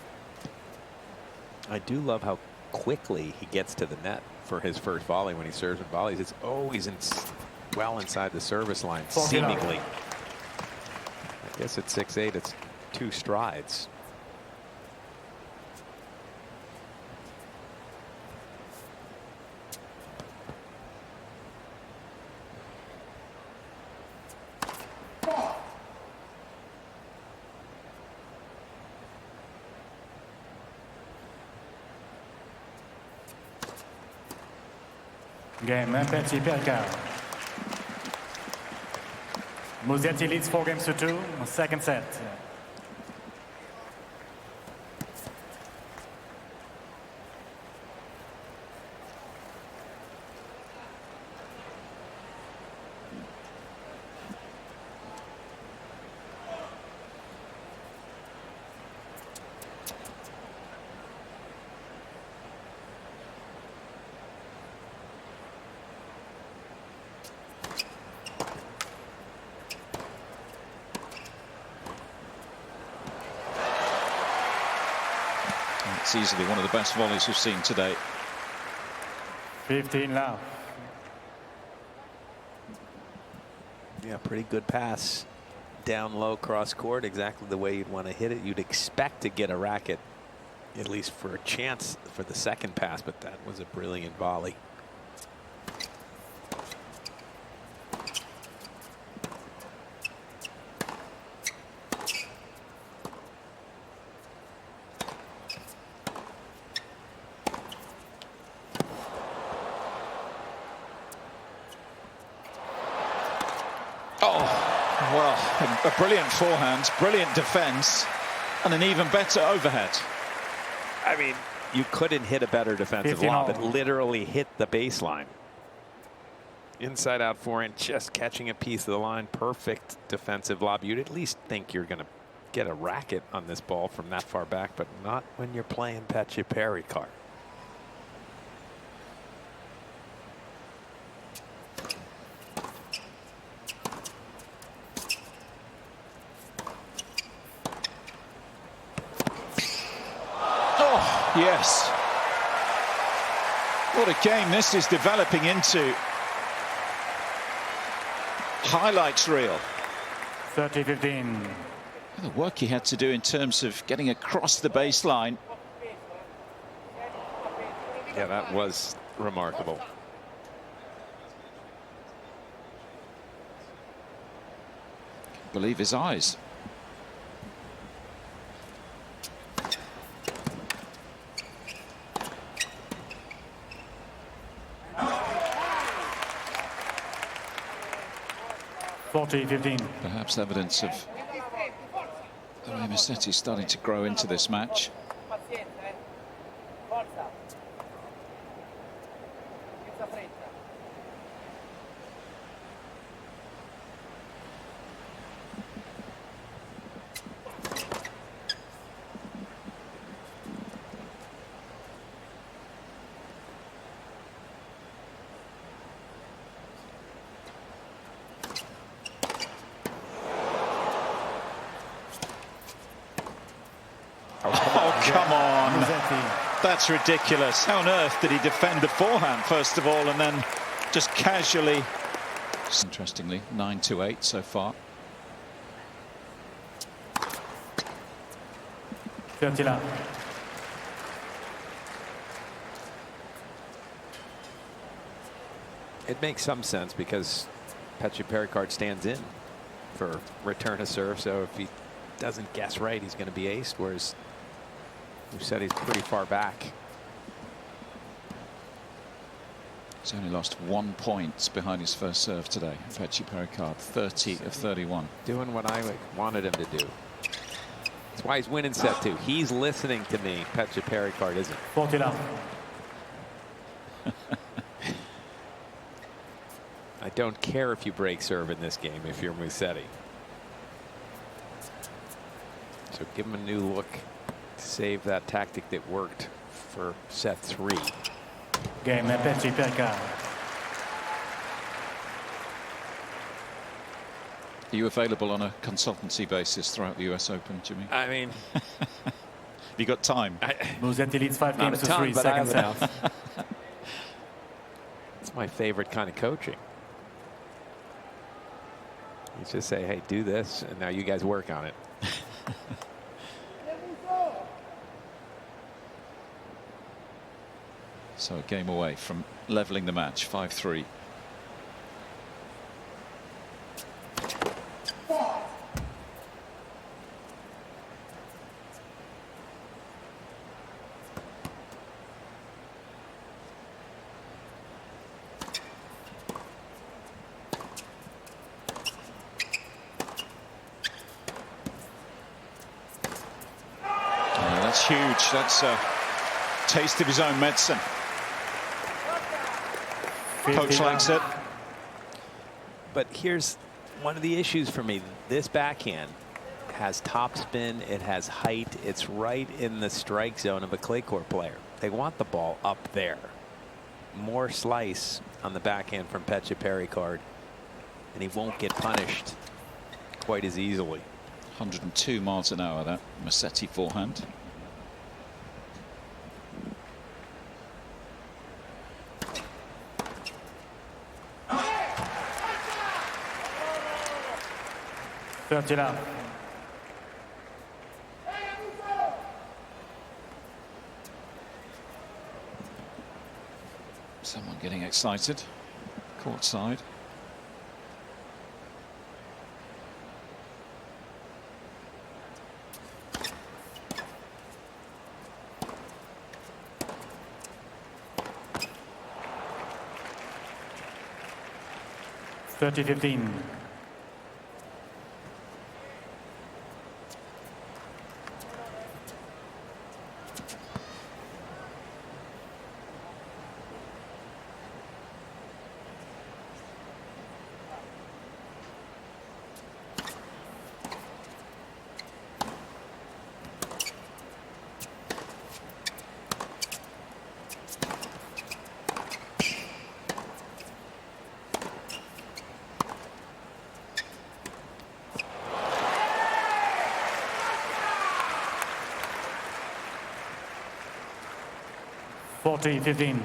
I do love how quickly he gets to the net for his first volley when he serves and volleys. It's always well inside the service line, seemingly. I guess at 6'8", it's 2 strides. Game, Mpetshi Perricard. Musetti leads 4 games to 2, second set. That's easily one of the best volleys we've seen today. 15 now. Yeah, pretty good pass. Down low, cross court, exactly the way you'd want to hit it. You'd expect to get a racket, at least for a chance for the second pass, but that was a brilliant volley. Well, a brilliant forehand, brilliant defense, and an even better overhead. I mean, you couldn't hit a better defensive lob. It literally hit the baseline. Inside out forehand, just catching a piece of the line. Perfect defensive lob. You'd at least think you're going to get a racket on this ball from that far back, but not when you're playing Mpetshi Perricard. Yes. What a game this is developing into. Highlights reel. 30-15. The work he had to do in terms of getting across the baseline. Yeah, that was remarkable. Can't believe his eyes. Perhaps evidence of the way Musetti's starting to grow into this match. Come on. That's ridiculous. How on earth did he defend the forehand, first of all, and then just casually. Interestingly, 9-8 so far. It makes some sense because Mpetshi Perricard stands in for return of serve, so if he doesn't guess right, he's going to be aced, whereas Musetti's pretty far back. He's only lost 1 point behind his first serve today. Mpetshi Perricard, 30 of 31. Doing what I wanted him to do. That's why he's winning set 2. He's listening to me. Mpetshi Perricard isn't. 40 love. I don't care if you break serve in this game if you're Musetti. So give him a new look. Save that tactic that worked for set 3. Game Mpetshi Perricard. Are you available on a consultancy basis throughout the US Open, Jimmy? I mean, have you got time? Musetti leads 5 games to 3, second set. It's my favorite kind of coaching. You just say, hey, do this, and now you guys work on it. So a game away from leveling the match, 5-3. That's huge. That's a taste of his own medicine. Coach likes it. But here's one of the issues for me. This backhand has topspin. It has height. It's right in the strike zone of a clay court player. They want the ball up there. More slice on the backhand from Mpetshi Perricard, and he won't get punished quite as easily. 102 miles an hour, that Musetti forehand. 30 love. Someone getting excited. Court side. (30-15). (40-15).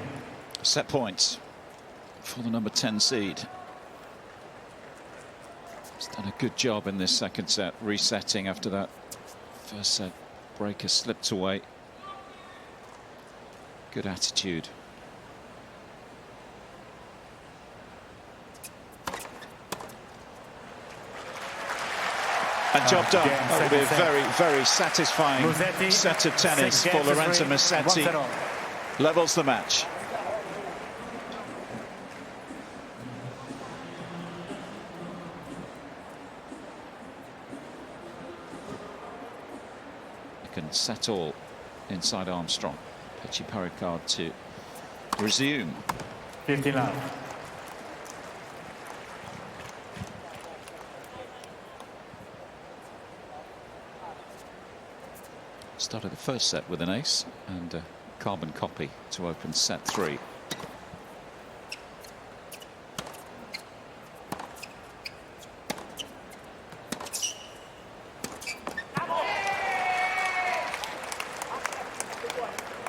Set points for the number 10 seed. He's done a good job in this second set, resetting after that first set breaker slipped away. Good attitude. And job done. That will be a very, very satisfying Musetti, set of tennis for Lorenzo Musetti. Levels the match. You can set all inside Armstrong. Mpetshi Perricard to resume. 50 love. Started the first set with an ace and a carbon copy to open set 3.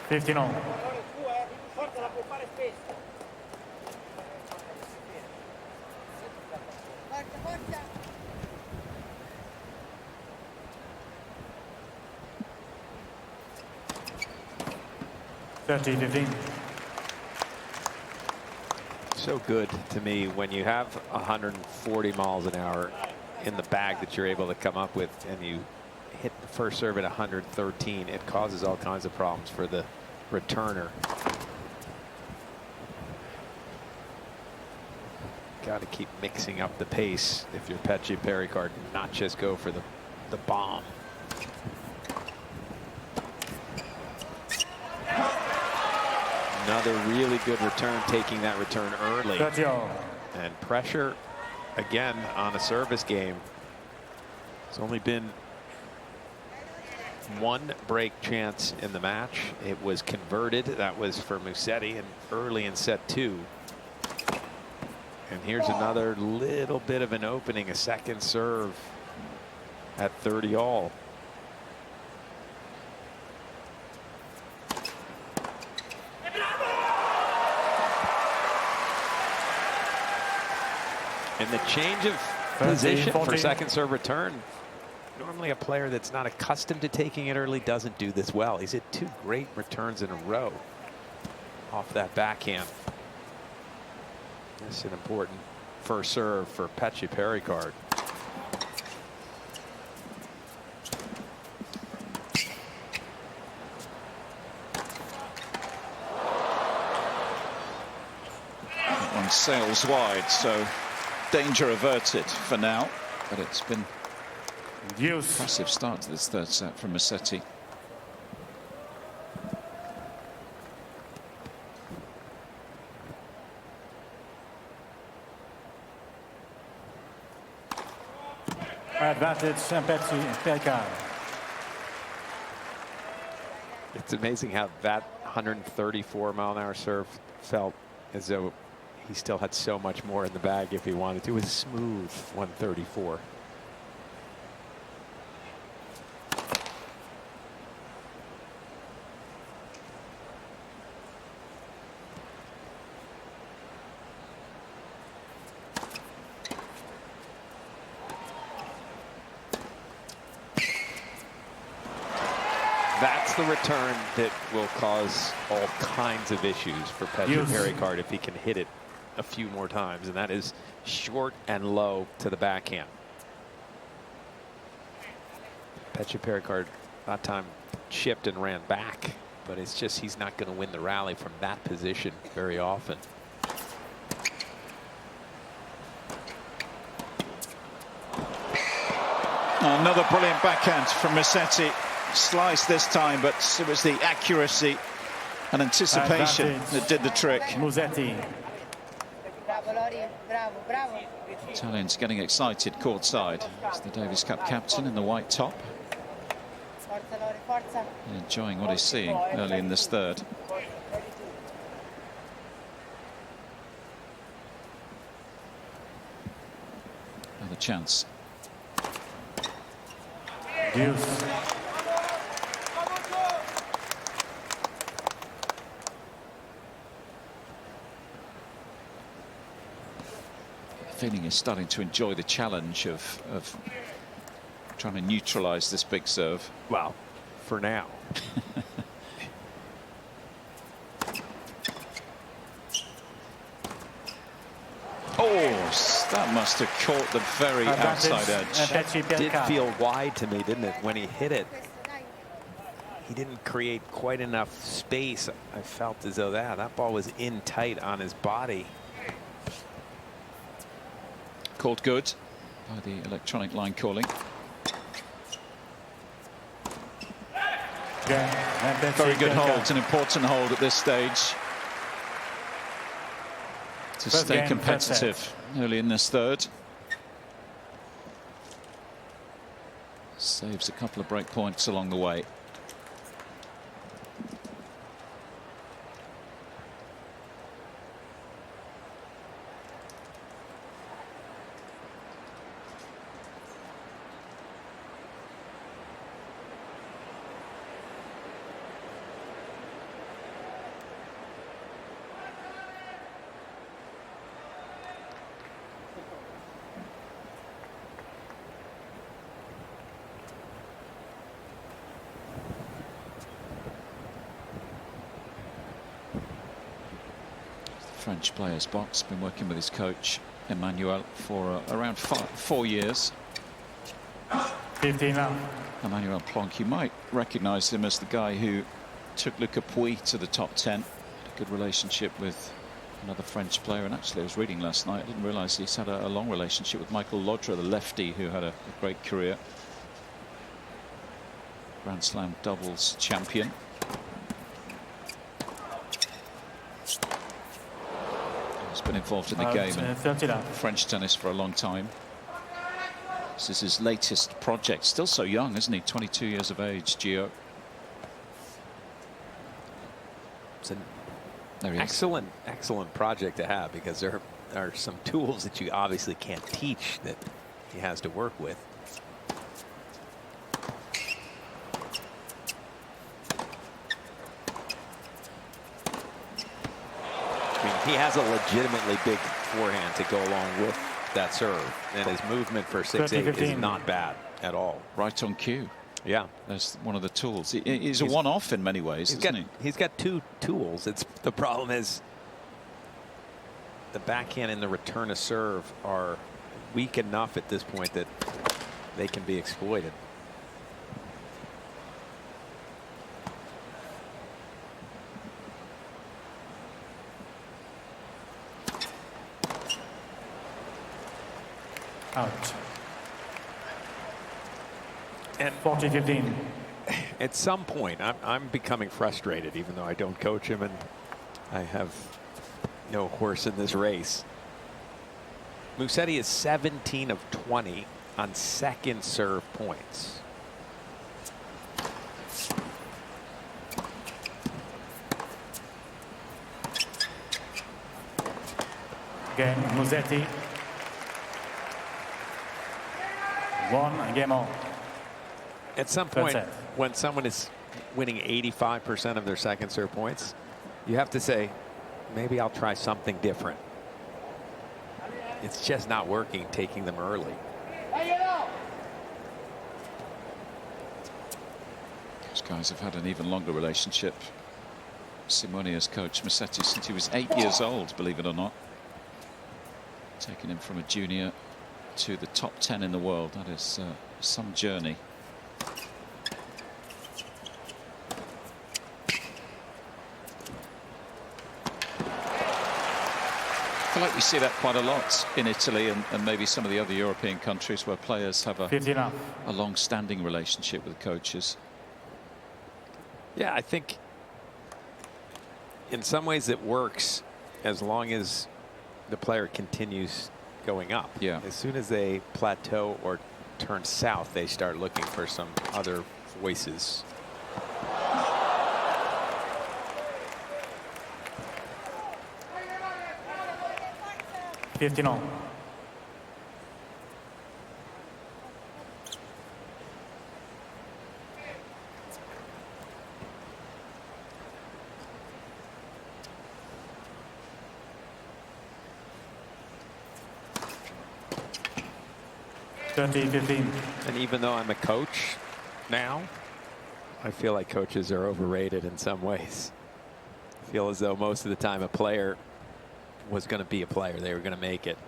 (15-all). (30-15). So good to me when you have 140 miles an hour in the bag that you're able to come up with, and you hit the first serve at 113. It causes all kinds of problems for the returner. Got to keep mixing up the pace if you're Mpetshi Perricard, not just go for the bomb. Another really good return, taking that return early. 30-all. And pressure again on a service game. It's only been one break chance in the match. It was converted. That was for Musetti and early in set 2. And here's another little bit of an opening, a second serve at 30-all. And the change of position for second serve return. Normally a player that's not accustomed to taking it early doesn't do this well. He's hit 2 great returns in a row off that backhand. This is an important first serve for Mpetshi Perricard. That one sails wide, so danger averted for now, but it's been an impressive start to this third set from Musetti. Advantage Mpetshi Perricard. It's amazing how that 134-mile-an-hour serve felt as though he still had so much more in the bag if he wanted to. It was a smooth 134. That's the return that will cause all kinds of issues for Mpetshi Perricard if he can hit it a few more times, and that is short and low to the backhand. Mpetshi Perricard that time chipped and ran back, but it's just he's not going to win the rally from that position very often. Another brilliant backhand from Musetti. Slice this time, but it was the accuracy and anticipation that did the trick. Musetti. Italians getting excited courtside. It's the Davis Cup captain in the white top. Enjoying what he's seeing early in this third. Another chance. Deuce. Feeling he's starting to enjoy the challenge of trying to neutralize this big serve. Well, for now. Oh, that must have caught the very outside edge. Did feel wide to me, didn't it? When he hit it, he didn't create quite enough space. I felt as though that ball was in tight on his body. Called good by the electronic line calling. Very good hold, an important hold at this stage to stay competitive early in this third. Saves a couple of break points along the way. French player's box, been working with his coach Emmanuel for around 4 years. 15 now. Emmanuel Plonk, you might recognize him as the guy who took Luca Pouille to the top 10. Had a good relationship with another French player, and actually I was reading last night, I didn't realize he's had a long relationship with Michael Lodra, the lefty, who had a great career. Grand Slam doubles champion. He's been involved in the game and French tennis for a long time. This is his latest project. Still so young, isn't he? 22 years of age, Gio. It's an excellent project to have, because there are some tools that you obviously can't teach that he has to work with. He has a legitimately big forehand to go along with that serve, and his movement for 6-8 is not bad at all. Right on cue. Yeah, that's one of the tools. He's a one-off in many ways, isn't he? He's got two tools. The problem is the backhand and the return of serve are weak enough at this point that they can be exploited. Out. And 40-15. At some point, I'm becoming frustrated, even though I don't coach him and I have no horse in this race. Musetti is 17 of 20 on second serve points. Game, Musetti. 1 game on. At some point, when someone is winning 85% of their second serve points, you have to say, maybe I'll try something different. It's just not working, taking them early. It's Guys have had an even longer relationship. Simone has coached Musetti since he was 8 years old, believe it or not. Taking him from a junior to the top 10 in the world. That is some journey. I feel like we see that quite a lot in Italy and maybe some of the other European countries where players have a long-standing relationship with coaches. Yeah, I think in some ways it works as long as the player continues going up. Yeah. As soon as they plateau or turn south, they start looking for some other voices. $15. And even though I'm a coach now, I feel like coaches are overrated in some ways. I feel as though most of the time a player was going to be a player. They were going to make it.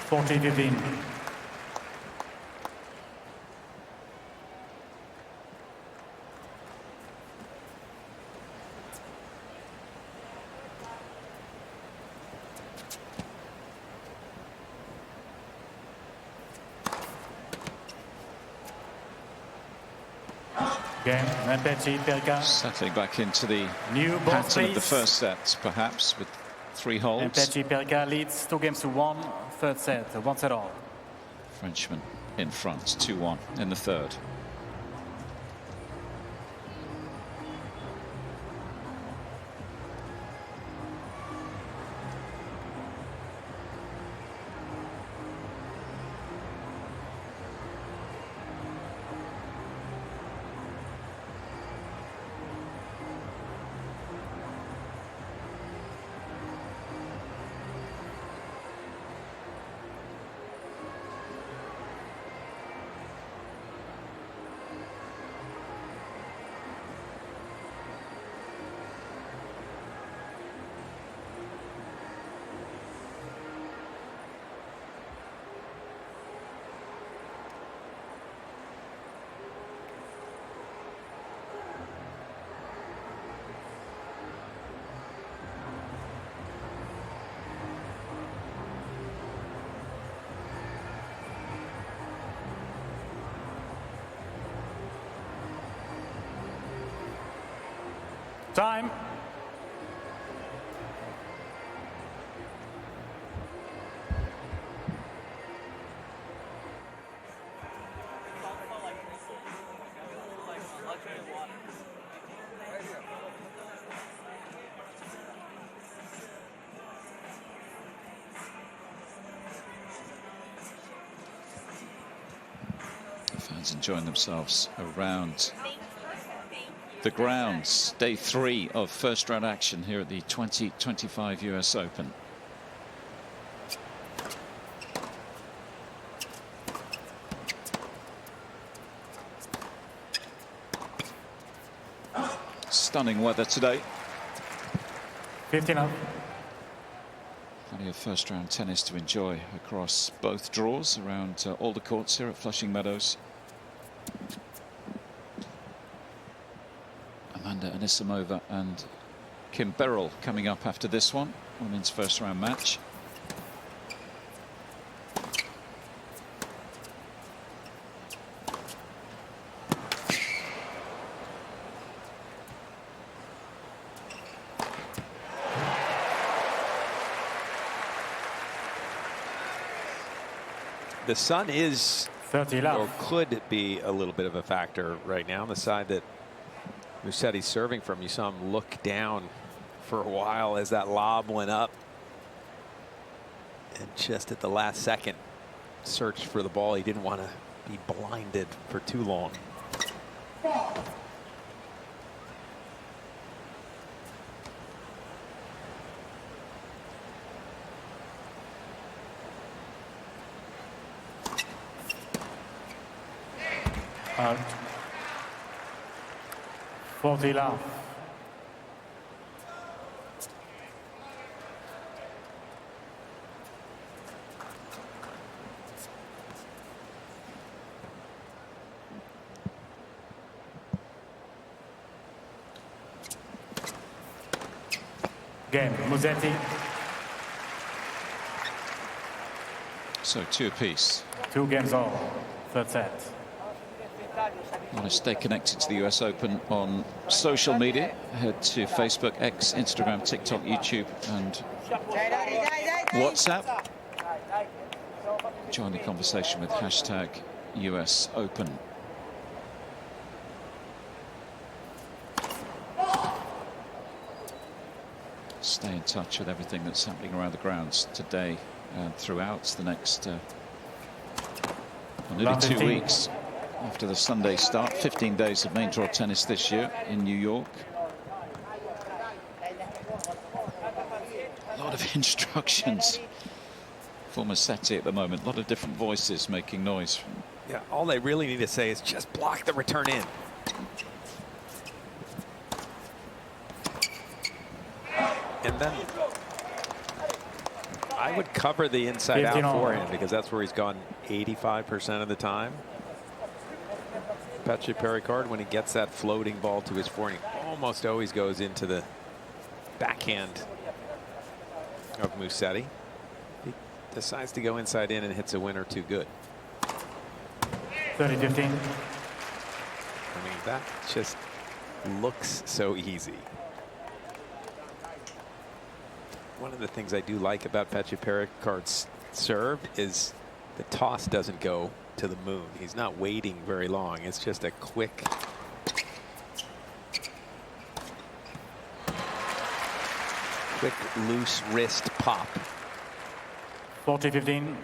$14-15. Game, Mpetshi Perricard. Settling back into the New ball, pattern of the please. first set, perhaps, with 3 holds. Mpetshi Perricard leads 2-1, third set, 1 all. Frenchman in front, 2-1 in the third. Time. Fans enjoying themselves around the grounds. Day 3 of first round action here at the 2025 US Open. Stunning weather today. 15-up. Plenty of first round tennis to enjoy across both draws around all the courts here at Flushing Meadows. Amanda Anisimova and Kim Beryl coming up after this one, women's first round match. The sun is 30 love. or could be a little bit of a factor right now on the side that Musetti's serving from. You saw him look down for a while as that lob went up, and just at the last second searched for the ball. He didn't want to be blinded for too long. Out. 40 love. Game, Musetti. So 2 apiece. 2 games all. Third set. Want to stay connected to the US Open on social media? Head to Facebook, X, Instagram, TikTok, YouTube, and WhatsApp. Join the conversation with hashtag US Open. Stay in touch with everything that's happening around the grounds today and throughout the next nearly 2 weeks after the Sunday start. 15 days of main draw tennis this year in New York. A lot of instructions for Musetti at the moment. A lot of different voices making noise. Yeah, all they really need to say is just block the return in. And then I would cover the inside out forehand, because that's where he's gone 85% of the time. Mpetshi Perricard, when he gets that floating ball to his forehand, almost always goes into the backhand of Musetti. He decides to go inside in and hits a winner too good. 30-15. I mean, that just looks so easy. One of the things I do like about Mpetshi Perricard's serve is the toss doesn't go to the moon. He's not waiting very long. It's just a quick loose wrist pop. 40-15.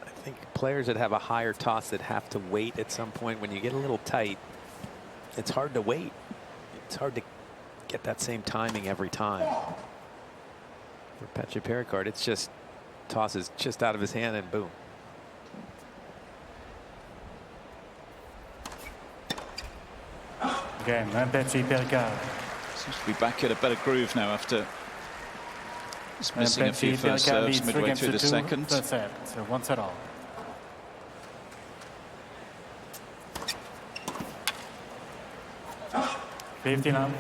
I think players that have a higher toss that have to wait at some point, when you get a little tight, it's hard to wait. It's hard to get that same timing every time. For Mpetshi Perricard, it's just tosses just out of his hand and boom. Game, Mpetshi Perricard. Seems to be back in a better groove now after just missing a few first serves midway through the second. Third set, so 1 set all. $50 now.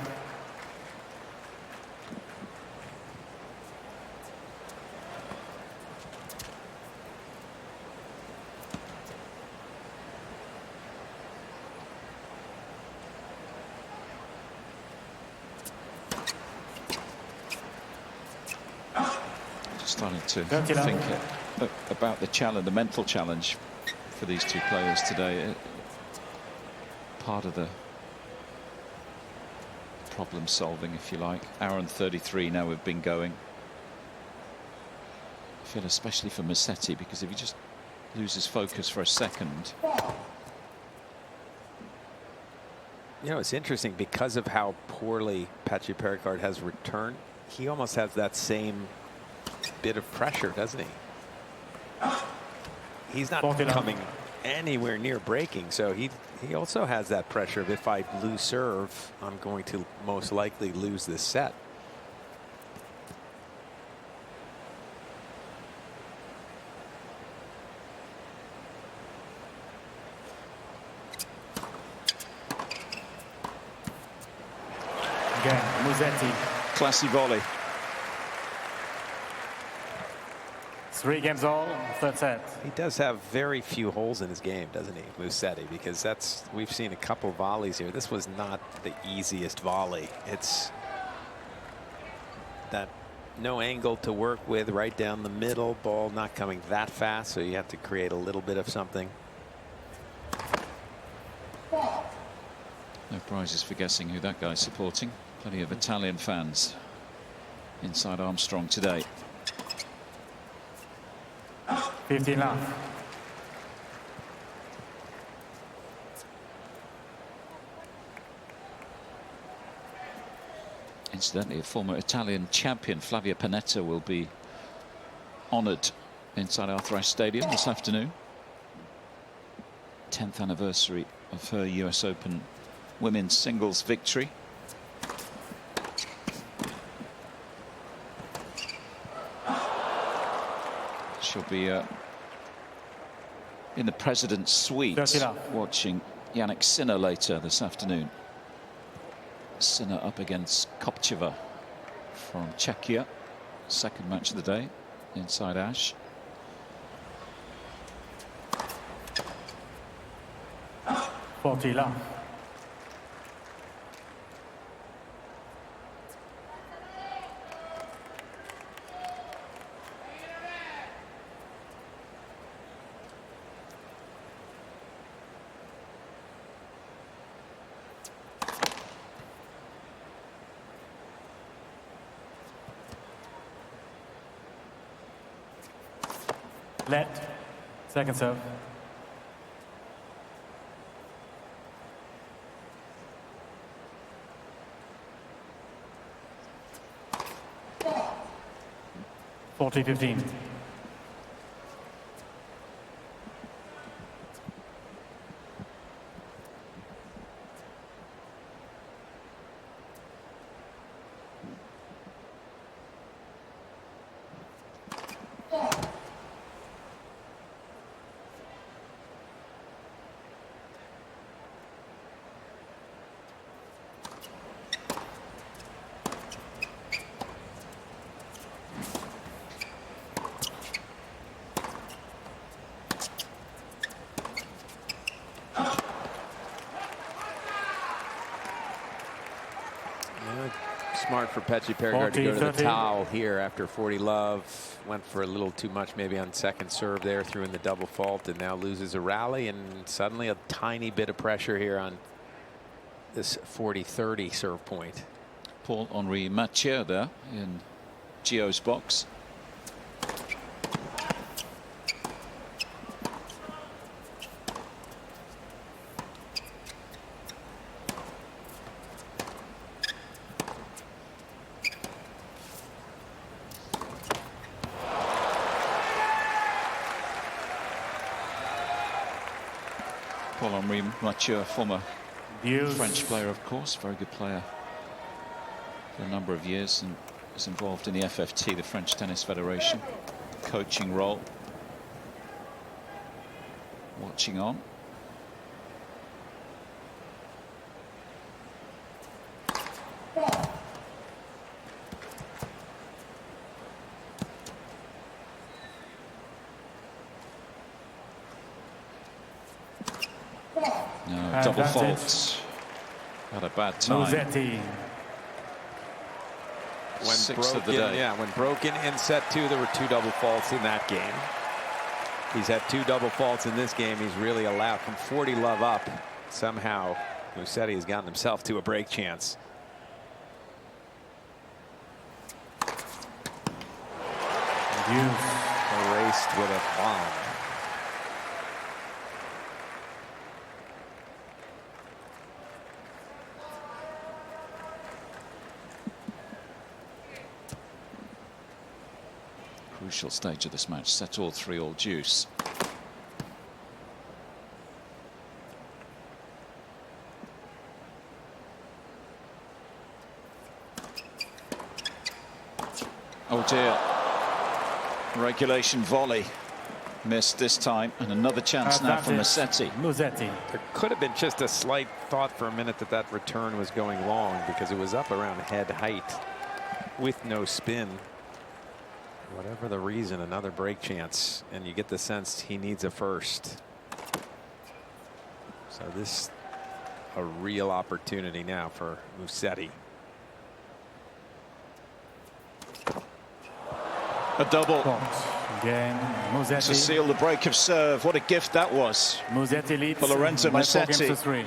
Just starting to think about the challenge, the mental challenge for these two players today. Part of the problem solving, if you like. Aryna 33 now we've been going. I feel especially for Musetti, because if he just loses focus for a second. You know, it's interesting because of how poorly Mpetshi Perricard has returned. He almost has that same bit of pressure, doesn't he? He's not coming anywhere near breaking, so he also has that pressure of, if I lose serve, I'm going to most likely lose this set. Again, Musetti. Classy volley. 3 games all, third set. He does have very few holes in his game, doesn't he, Musetti? Because we've seen a couple volleys here. This was not the easiest volley. It's that no angle to work with, right down the middle, ball not coming that fast, so you have to create a little bit of something. No prizes for guessing who that guy's supporting. Plenty of Italian fans inside Armstrong today. 15 love. Incidentally, a former Italian champion, Flavia Pannetta, will be honoured inside Arthur Ashe Stadium this afternoon. 10th anniversary of her US Open women's singles victory. She'll be in the President's Suite watching Jannik Sinner later this afternoon. Sinner up against Kopcheva from Czechia. Second match of the day inside Ashe. Fortila. Let. Second serve. Forty 15. Smart for Mpetshi Perricard to go to the towel here after 40 love. Went for a little too much maybe on second serve there, threw in the double fault, and now loses a rally, and suddenly a tiny bit of pressure here on this 40-30 serve point. Paul-Henri Mathieu there in Gio's box. Paul-Henri Mathieu, former French player, of course, very good player for a number of years, and is involved in the FFT, the French Tennis Federation, coaching role. Watching on. No, double faults. Had a bad time. Musetti. Sixth of the day. Yeah, when broken in set 2, there were 2 double faults in that game. He's had 2 double faults in this game. He's really allowed from 40 love up. Somehow, Musetti has gotten himself to a break chance. Erased with a bomb. Crucial stage of this match. Set all 3 all deuce. Oh dear. Regulation volley missed this time, and another chance now for Musetti. There could have been just a slight thought for a minute that that return was going long, because it was up around head height with no spin. Whatever the reason, another break chance, and you get the sense he needs a first. So this a real opportunity now for Musetti. A double Again, to seal the break of serve. What a gift that was Musetti leads for Lorenzo Musetti.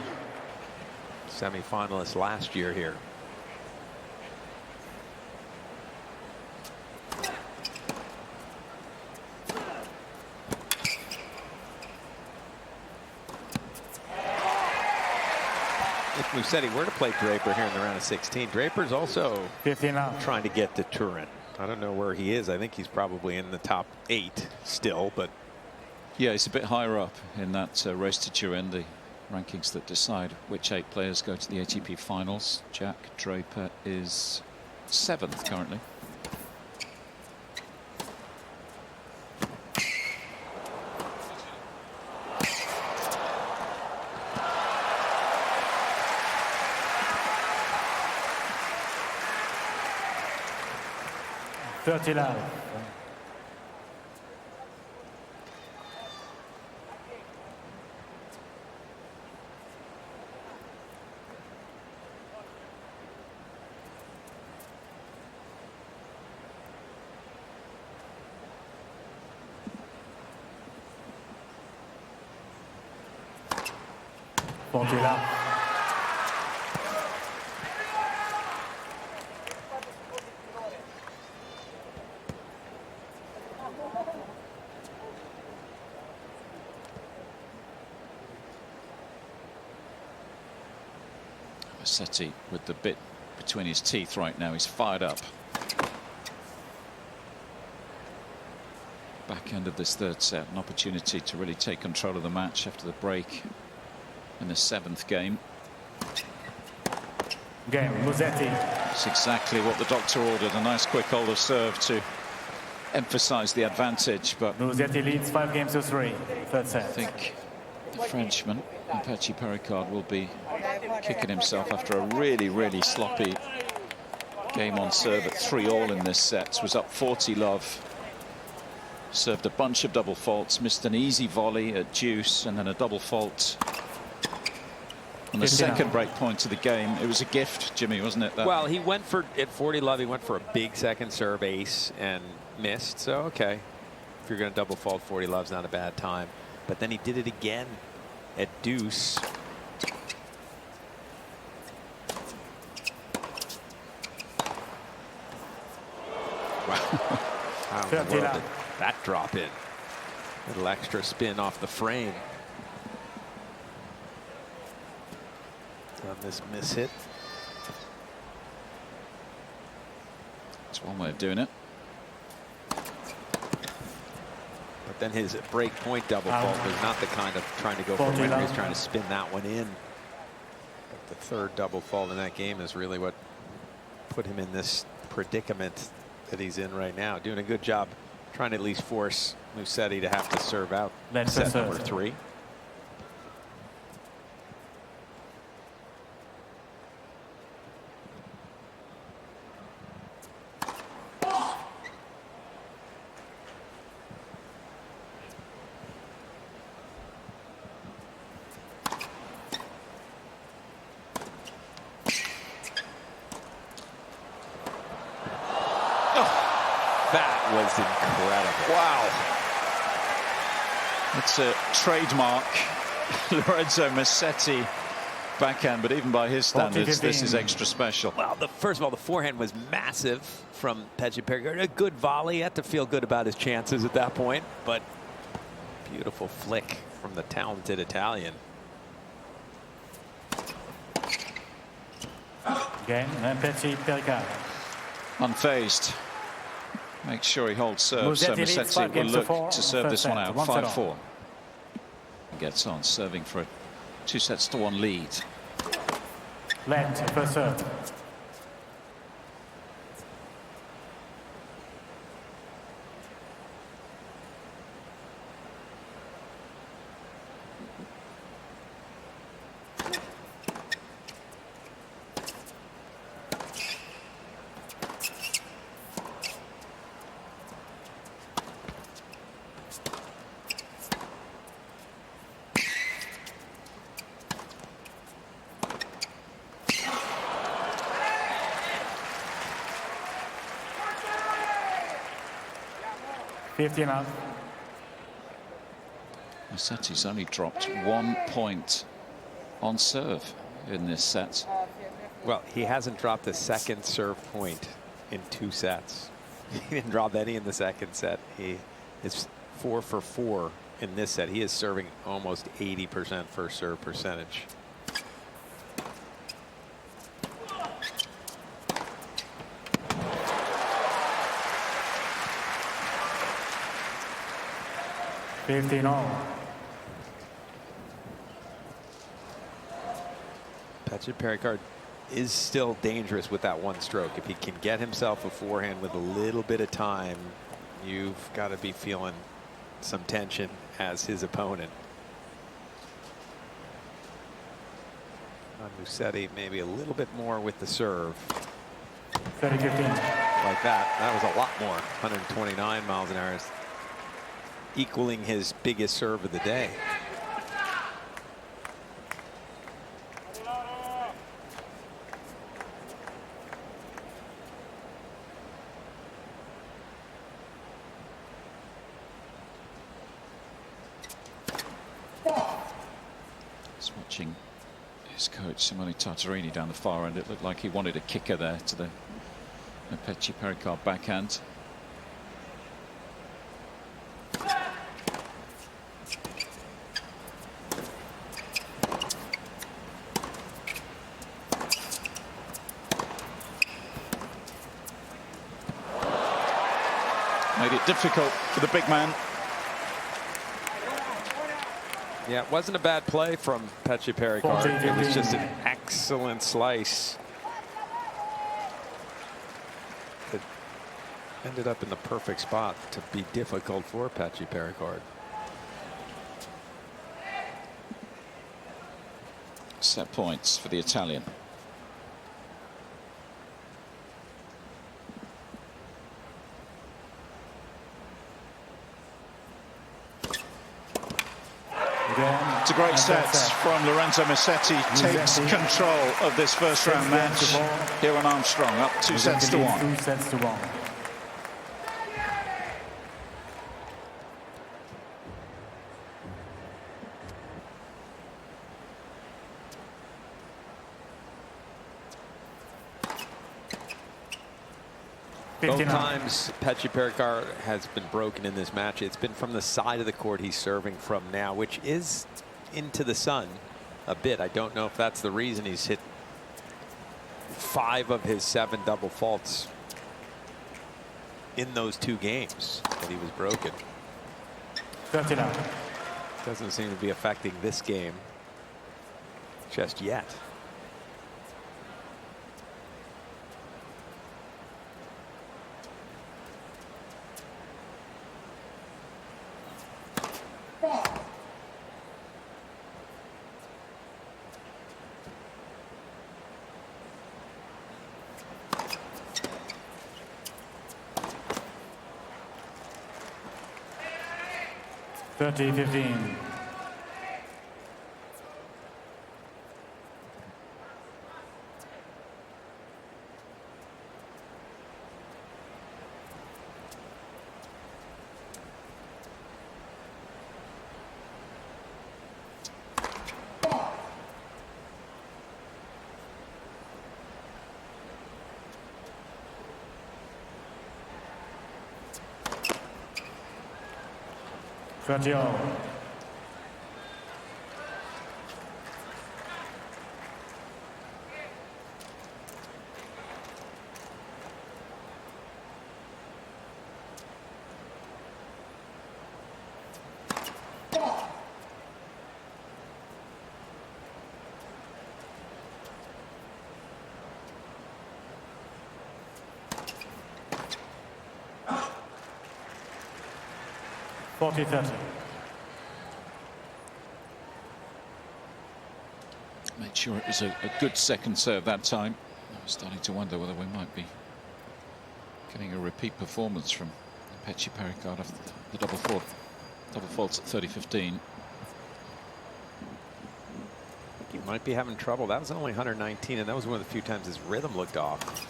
Semi-finalist last year here. if Musetti were to play Draper here in the round of 16, Draper's also 15 now. trying to get to Turin. I don't know where he is. I think he's probably in the top 8 still, but yeah, he's a bit higher up in that race to Turin, the rankings that decide which 8 players go to the ATP finals. Jack Draper is 7th currently. $30. Musetti with the bit between his teeth right now. He's fired up. Back end of this 3rd set, an opportunity to really take control of the match after the break in the 7th game. Musetti. It's exactly what the doctor ordered. A nice quick hold of serve to emphasize the advantage, but Musetti leads 5 games to 3. 3rd set. I think the Frenchman Mpetshi Perricard will be kicking himself after a really sloppy game on serve at 3-all in this set. Was up 40-love. Served a bunch of double faults, missed an easy volley at deuce, and then a double fault on the 2nd break point of the game. It was a gift, Jimmy, wasn't it? Well, he went for, at 40-love, he went for a big 2nd serve ace and missed. So, okay, if you're going to double fault 40-love's not a bad time. But then he did it again at deuce. Wow. How in the world did that drop in? Little extra spin off the frame. On this miss hit. That's one way of doing it. But then his break point double fault was not the kind of trying to go for a winner. He's trying to spin that one in. But the 3rd double fault in that game is really what put him in this predicament that he's in right now. Doing a good job trying to at least force Musetti to have to serve out set number 3. That was incredible. Wow. It's a trademark Lorenzo Musetti backhand, but even by his standards, this is extra special. Well, first of all, the forehand was massive from Mpetshi Perricard. A good volley. Had to feel good about his chances at that point, but beautiful flick from the talented Italian. Mpetshi Perricard. Unfazed. Make sure he holds serve, so Musetti will look to serve this one out. 5-4. Gets on, serving for a 2-1 lead. Left, first serve. Musetti's only dropped 1 point on serve in this set. Well, he hasn't dropped a 2nd serve point in 2 sets. He didn't drop any in the 2nd set. He is 4 for 4 in this set. He is serving almost 80% first serve percentage. 15-all. Mpetshi Perricard is still dangerous with that one stroke. If he can get himself a forehand with a little bit of time, you've got to be feeling some tension as his opponent. Musetti maybe a little bit more with the serve. 30-15. Like that. That was a lot more. 129 miles an hour. Equaling his biggest serve of the day. Just watching his coach Simone Tartarini down the far end. It looked like he wanted a kicker there to the Mpetshi Perricard backhand. Made it difficult for the big man. Yeah, it wasn't a bad play from Mpetshi Perricard. It was just an excellent slice. It ended up in the perfect spot to be difficult for Mpetshi Perricard. Set points for the Italian. It's a great set from Lorenzo Musetti. Takes control of this first round match here on Armstrong, up 2 sets to 1. 2 sets to 1. Both times Mpetshi Perricard has been broken in this match. It's been from the side of the court he's serving from now, which is into the sun a bit. I don't know if that's the reason he's hit 5 of his 7 double faults in those 2 games that he was broken. 39. Doesn't seem to be affecting this game just yet. $30-15. All. $40-30. Made sure it was a good second serve that time. I was starting to wonder whether we might be getting a repeat performance from Mpetshi Perricard after the double faults at 30-15. He might be having trouble. That was only 119, and that was one of the few times his rhythm looked off.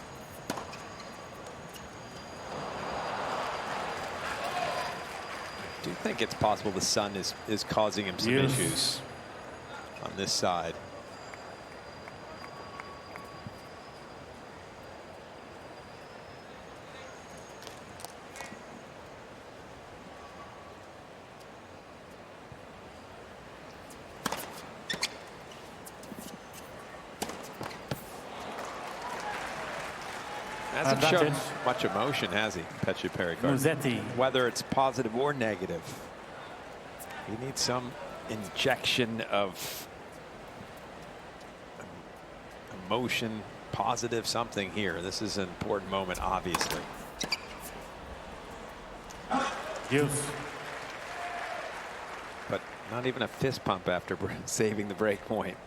I do think it's possible the sun is causing him some issues on this side. Hasn't shown much emotion, has he, Mpetshi Perricard? Musetti. Whether it's positive or negative. He needs some injection of emotion, positive something here. This is an important moment, obviously. Use. But not even a fist pump after saving the break point.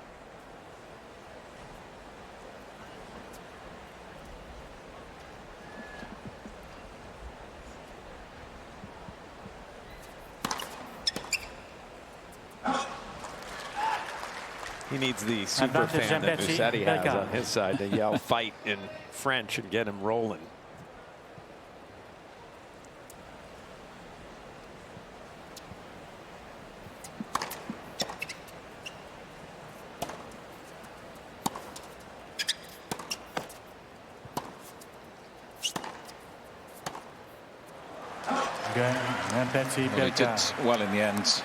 He needs the super fan that Musetti has on his side to yell fight in French and get him rolling. Mpetshi Well, he did well in the end.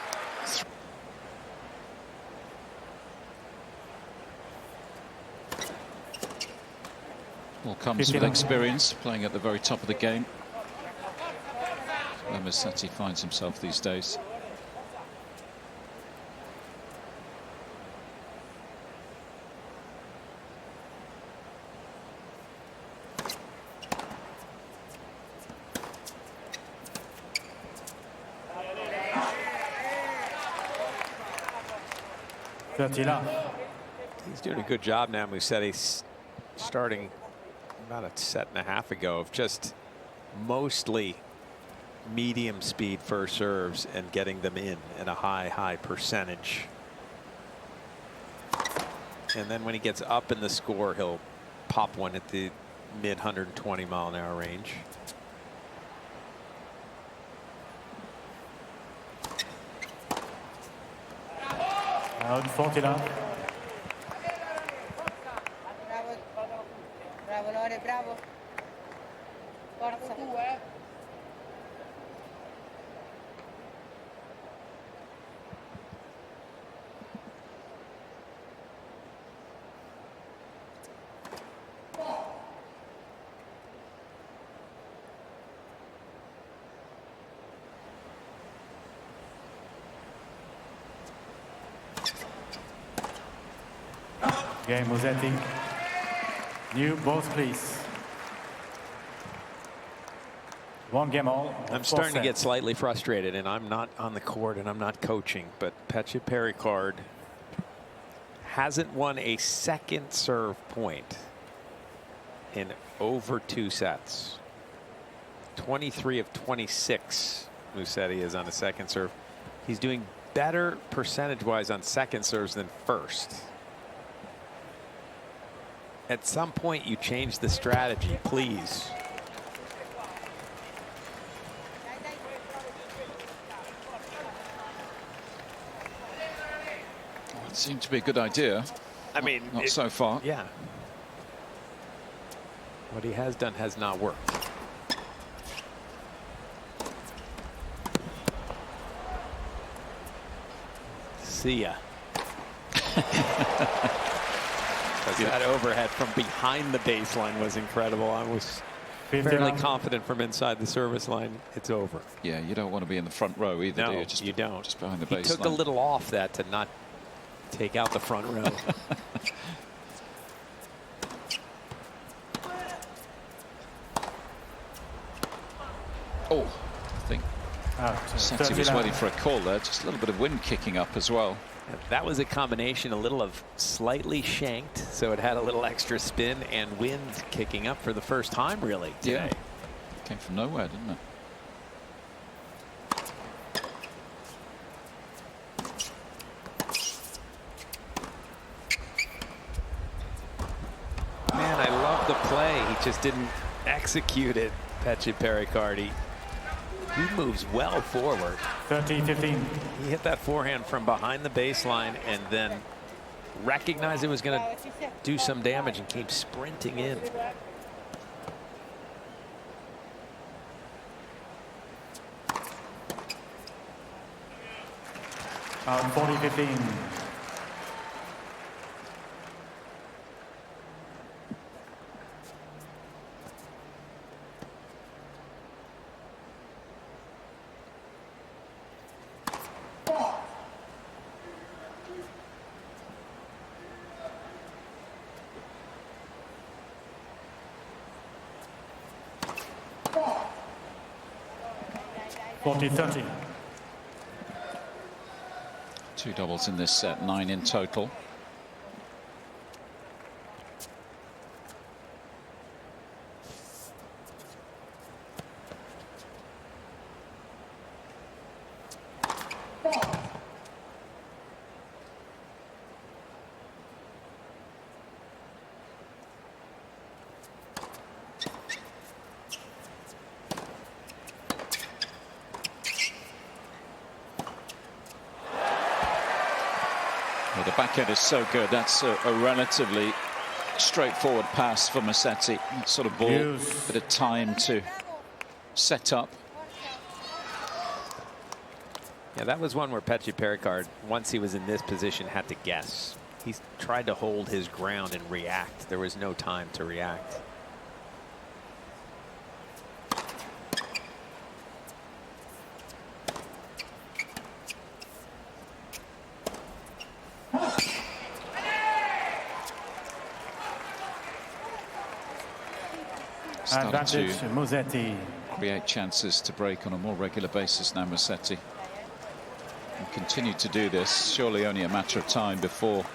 All comes with experience, playing at the very top of the game. Where Musetti finds himself these days. He's doing a good job now, Musetti, starting about a set and a half ago of just mostly medium speed first serves and getting them in a high percentage. And then when he gets up in the score, he'll pop one at the mid 120-mile-an-hour range. Out 40 now. Bravo Lore, bravo. Forza. Game Musetti. New balls, please. One game all. I'm starting to get slightly frustrated, and I'm not on the court and I'm not coaching, but Mpetshi Perricard hasn't won a second serve point in over 2 sets. 23 of 26 Musetti is on a second serve. He's doing better percentage-wise on second serves than first. At some point, you change the strategy, please. It seemed to be a good idea. I mean, not so far. Yeah. What he has done has not worked. See ya. That overhead from behind the baseline was incredible. I was fairly confident from inside the service line. It's over. Yeah, you don't want to be in the front row either, do you? Just, you don't. Just behind the baseline. He took a little off that to not take out the front row. Oh, I think Musetti was waiting for a call there. Just a little bit of wind kicking up as well. That was a combination, a little of slightly shanked, so it had a little extra spin, and wind kicking up for the first time, really, today. Yeah. Came from nowhere, didn't it? Man, I love the play. He just didn't execute it, Mpetshi Perricard. He moves well forward. 13-15. He hit that forehand from behind the baseline and then recognized it was going to do some damage and came sprinting in. 40-15. 40-30. 2 doubles in this set, 9 in total. Well, the backhand is so good. That's a relatively straightforward pass for Musetti. That sort of ball, a bit of time to set up. Yeah, that was one where Mpetshi Perricard, once he was in this position, had to guess. He tried to hold his ground and react. There was no time to react. Starting Advantage, Musetti. to create chances to break on a more regular basis now, Musetti. And continue to do this. Surely only a matter of time before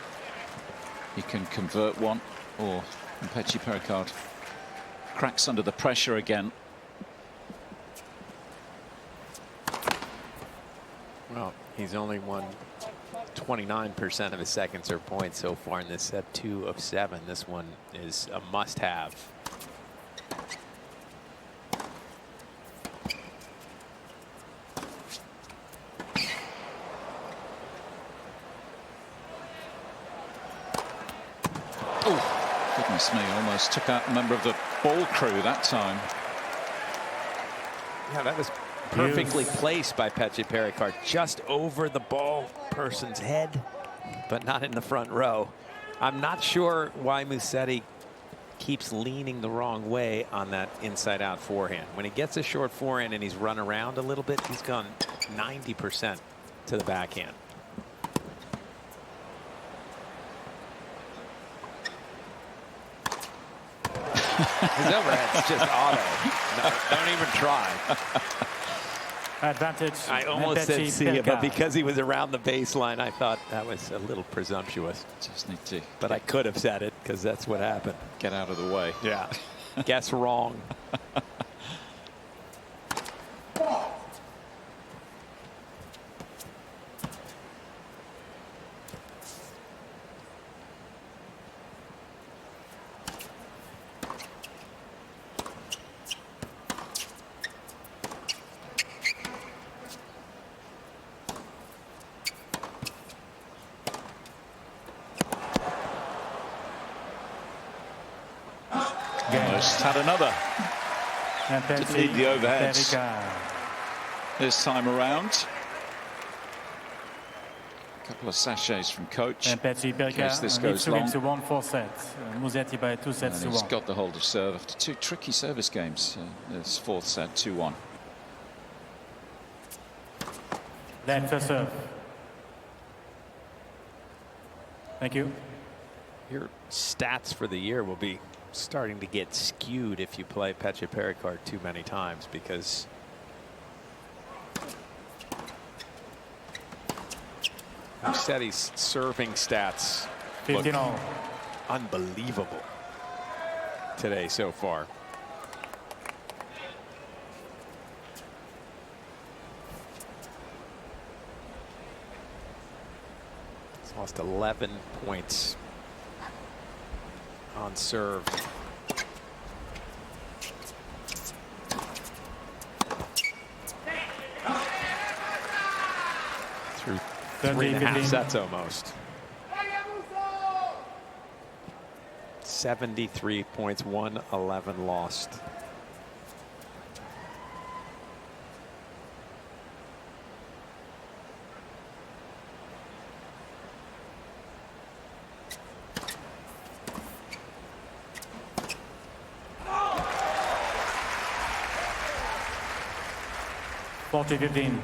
he can convert one, or Mpetshi Perricard cracks under the pressure again. Well, he's only won 29% of his second serve points so far in this set, 2 of 7. This one is a must-have. Goodness me, almost took out a member of the ball crew that time. Yeah, that was perfectly placed by Mpetshi Perricard, just over the ball person's head, but not in the front row. I'm not sure why Musetti keeps leaning the wrong way on that inside-out forehand. When he gets a short forehand and he's run around a little bit, he's gone 90% to the backhand. His overhead's just auto. No, don't even try. Advantage. I almost said Mpetshi see it, but Perricard. because he was around the baseline, I thought that was a little presumptuous. Just need to But I could have said it because that's what happened. get out of the way. Yeah. Guess wrong. Almost had another. Mpetshi Didn't need the overheads Perricard. this time around. A couple of sachets from coach. Mpetshi In case Perricard this leads goes to long. to 1-4 set. Musetti by 2 sets And to he's 1. got the hold of serve after 2 tricky service games. This 4th set, 2-1. Then first serve. Thank you. Your stats for the year will be starting to get skewed if you play Mpetshi Perricard too many times, because Musetti's serving stats look 15-all. unbelievable today so far. He's lost 11 points on serve. Through 3.5 sets almost. 73 points, 111 lost. $40-15.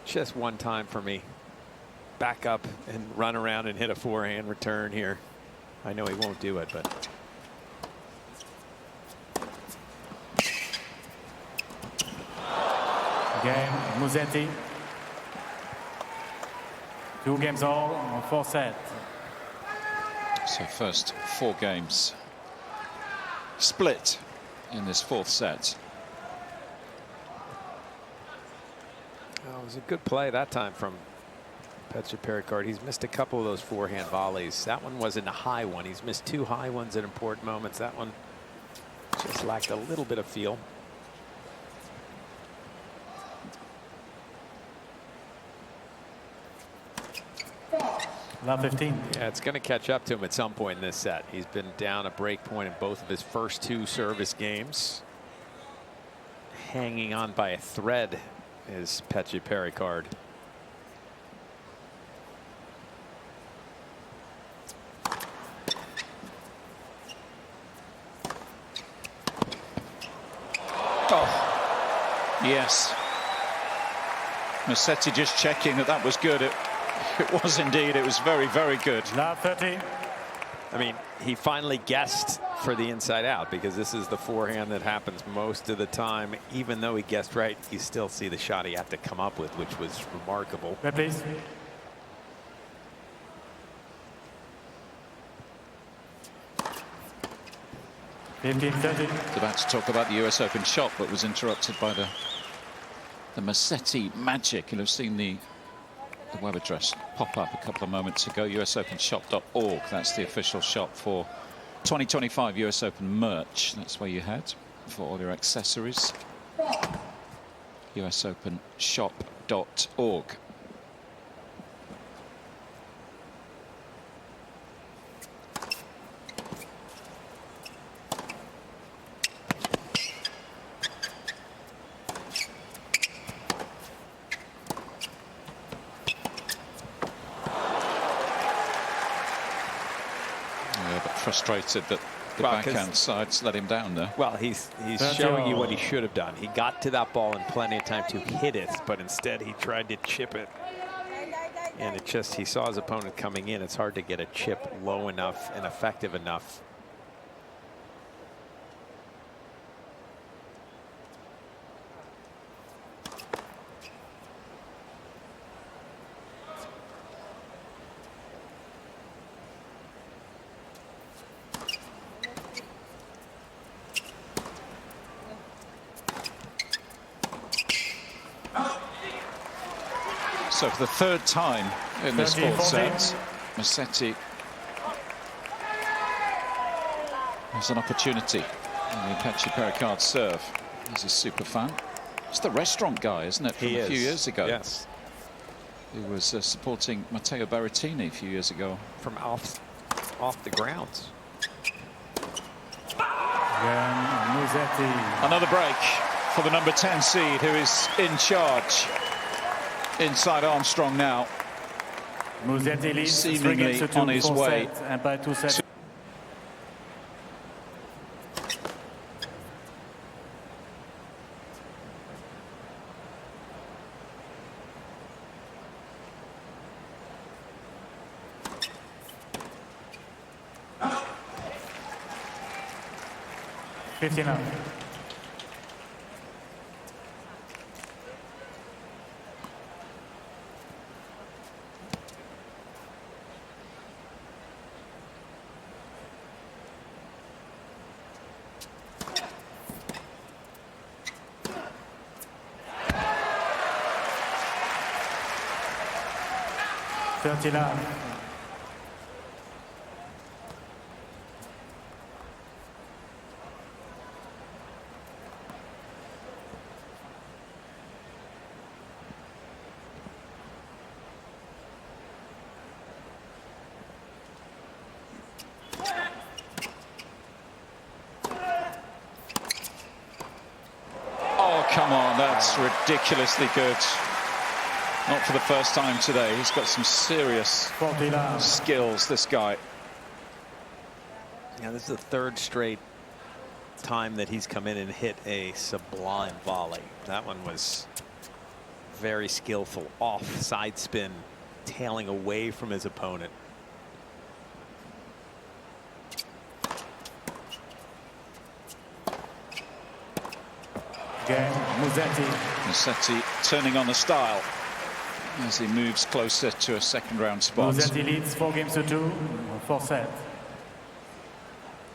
Just one time for me. Back up and run around and hit a forehand return here. I know he won't do it, but. Game, Musetti. 2 games all on 4 sets. So first 4 games split in this 4th set. Oh, it was a good play that time from Mpetshi Perricard. He's missed a couple of those forehand volleys. That one wasn't a high one. He's missed 2 high ones at important moments. That one just lacked a little bit of feel. Love 15. Yeah, it's going to catch up to him at some point in this set. He's been down a break point in both of his first 2 service games. Hanging on by a thread is Mpetshi Perricard. Oh, yes. Musetti just checking that was good. It was indeed. It was very, very good. Love 30. I mean, he finally guessed for the inside out, because this is the forehand that happens most of the time. Even though he guessed right, you still see the shot he had to come up with, which was remarkable. Yeah, please. About to talk about the US Open shop, but was interrupted by the Musetti magic. You'll have seen the web address pop up a couple of moments ago. usopenshop.org. That's the official shop for 2025 US Open merch. That's where you head for all your accessories. usopenshop.org. Frustrated that the backhand sides let him down there. Well, he's showing you what he should have done. He got to that ball in plenty of time to hit it, but instead he tried to chip it. And it just, he saw his opponent coming in. It's hard to get a chip low enough and effective enough. So for the 3rd time in this 4th set, Musetti has an opportunity in the Mpetshi Perricard serve. He's a super fan. It's the restaurant guy, isn't it, from a few years ago? Yes. He was supporting Matteo Berrettini a few years ago. From off the grounds. Another break for the number 10 seed, who is in charge. Inside Armstrong now. Musetti leads seemingly on his way. And by 2 sets. $59. Oh, come on, that's ridiculously good. Not for the first time today. He's got some serious skills, this guy. Yeah, this is the 3rd straight time that he's come in and hit a sublime volley. That one was Very skillful off side spin, tailing away from his opponent. Musetti turning on the style as he moves closer to a second round spot. Musetti leads 4-2, 4 set.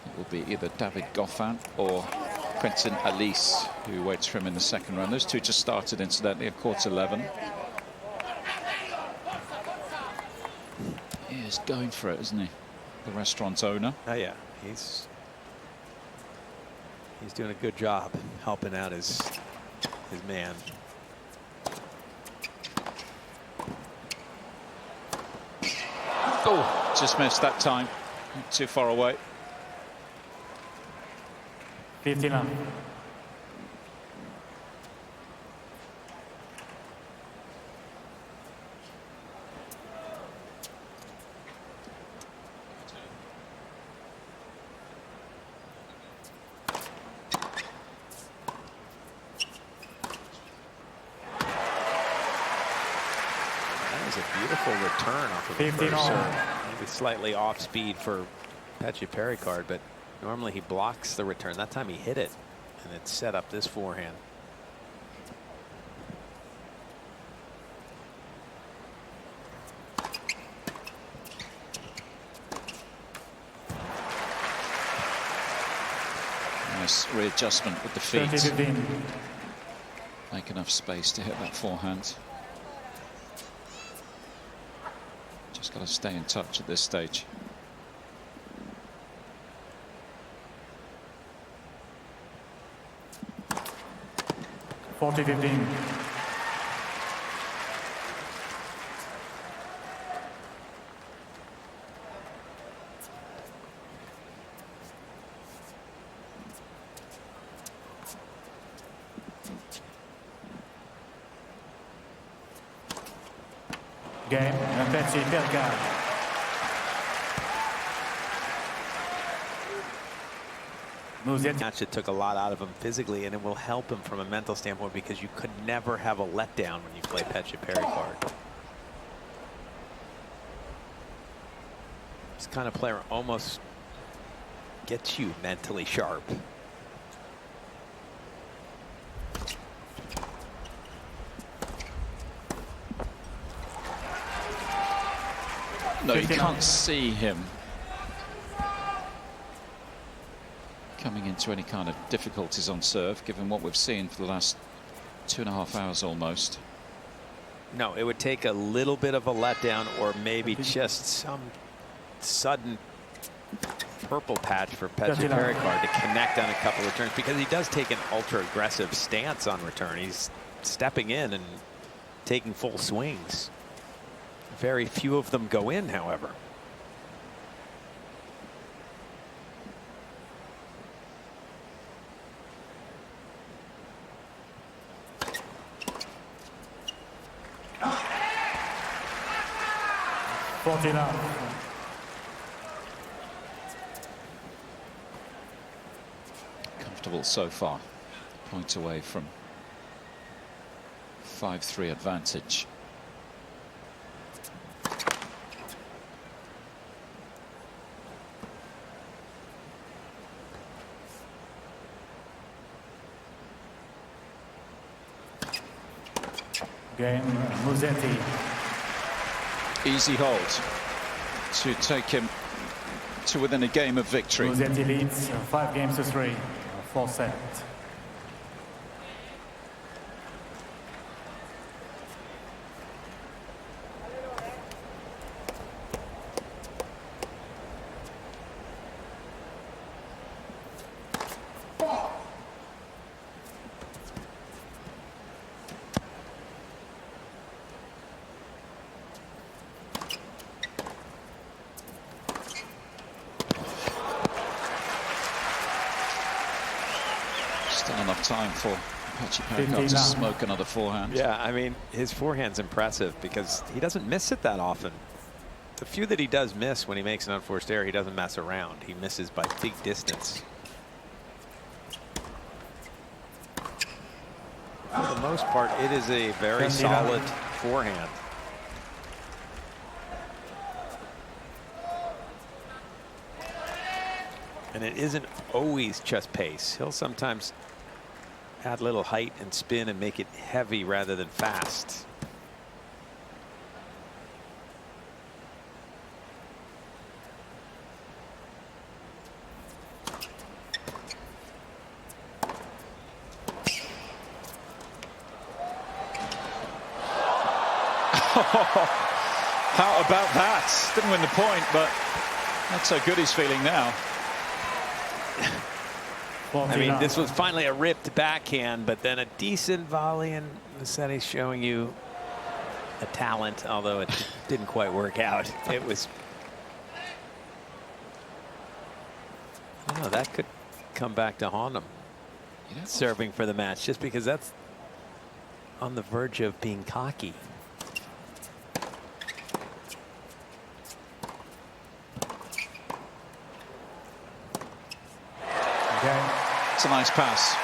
It will be either David Goffin or Quentin Alice who waits for him in the second round. Those two just started, incidentally, at court 11. He is going for it, isn't he? The restaurant owner. Oh yeah, he's doing a good job helping out his man. Oh, just missed that time. Not too far away. 15-up. Beautiful return off of the first serve. Maybe slightly off speed for Mpetshi Perricard, but normally he blocks the return. That time he hit it, and it set up this forehand. Nice readjustment with the feet. Make enough space to hit that forehand. Just got to stay in touch at this stage. (40-15). Game, Mpetshi Perricard. Match that took a lot out of him physically, and it will help him from a mental standpoint because you could never have a letdown when you play Mpetshi Perricard. This kind of player almost gets you mentally sharp. No, you can't see him coming into any kind of difficulties on serve, given what we've seen for the last 2.5 hours almost. No, it would take a little bit of a letdown, or maybe just some sudden purple patch for Mpetshi Perricard to connect on a couple of turns, because he does take an ultra aggressive stance on return. He's stepping in and taking full swings. Very few of them go in, however. Comfortable so far. Point away from 5-3 advantage. Game, Musetti. Easy hold to take him to within a game of victory. Musetti leads 5-3, 4 set. Still enough time for Mpetshi Perricard to smoke another forehand. Yeah, I mean, his forehand's impressive because he doesn't miss it that often. The few that he does miss when he makes an unforced error, he doesn't mess around. He misses by big distance. For the most part, it is a very solid forehand. And it isn't always just pace. He'll sometimes add a little height and spin and make it heavy rather than fast. How about that? Didn't win the point, but that's how good he's feeling now. I mean, this was finally a ripped backhand, but then a decent volley, and Musetti's showing you a talent, although it didn't quite work out. It was. Oh, that could come back to haunt him. Serving for the match, just because that's on the verge of being cocky. It's a nice pass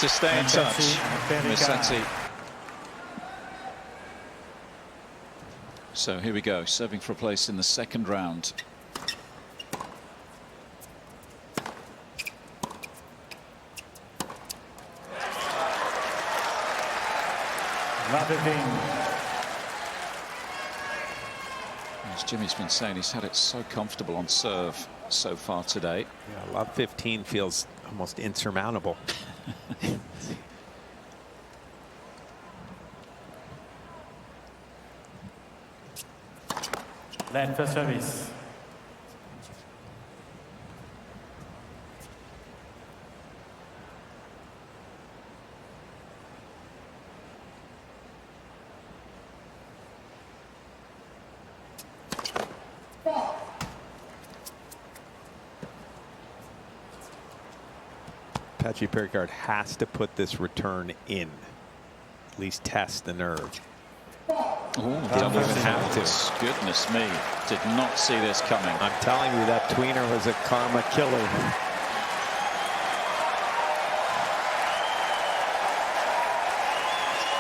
to stay in touch. Musetti. So here we go, serving for a place in the second round. As Jimmy's been saying, he's had it so comfortable on serve so far today. Yeah, love 15 feels almost insurmountable. Land for service. Mpetshi Perricard has to put this return in. At least test the nerve. Don't even have to. Goodness me. Did not see this coming. I'm telling you, that tweener was a karma killer.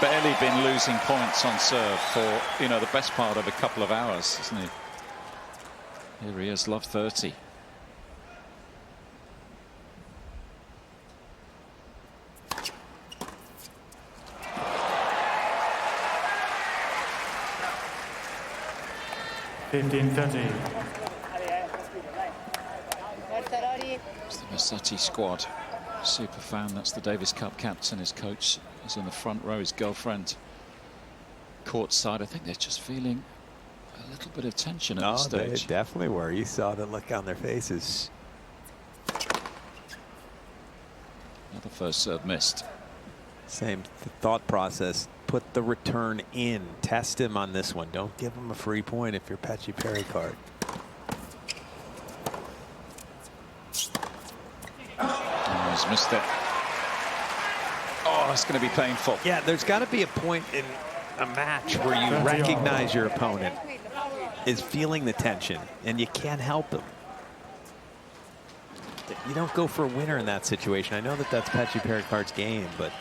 Barely been losing points on serve for, you know, the best part of a couple of hours, isn't he? Here he is, love 30. The Musetti squad. Super fan. That's the Davis Cup captain. His coach is in the front row. His girlfriend courtside. I think they're just feeling a little bit of tension at this stage. They definitely were. You saw the look on their faces. Another first serve missed. Same thought process. Put the return in. Test him on this one. Don't give him a free point if you're Mpetshi Perricard. Oh, he's missed it. Oh, it's going to be painful. Yeah, there's got to be a point in a match where you recognize your opponent is feeling the tension, and you can't help him. You don't go for a winner in that situation. I know that that's Mpetshi Perricard's game, but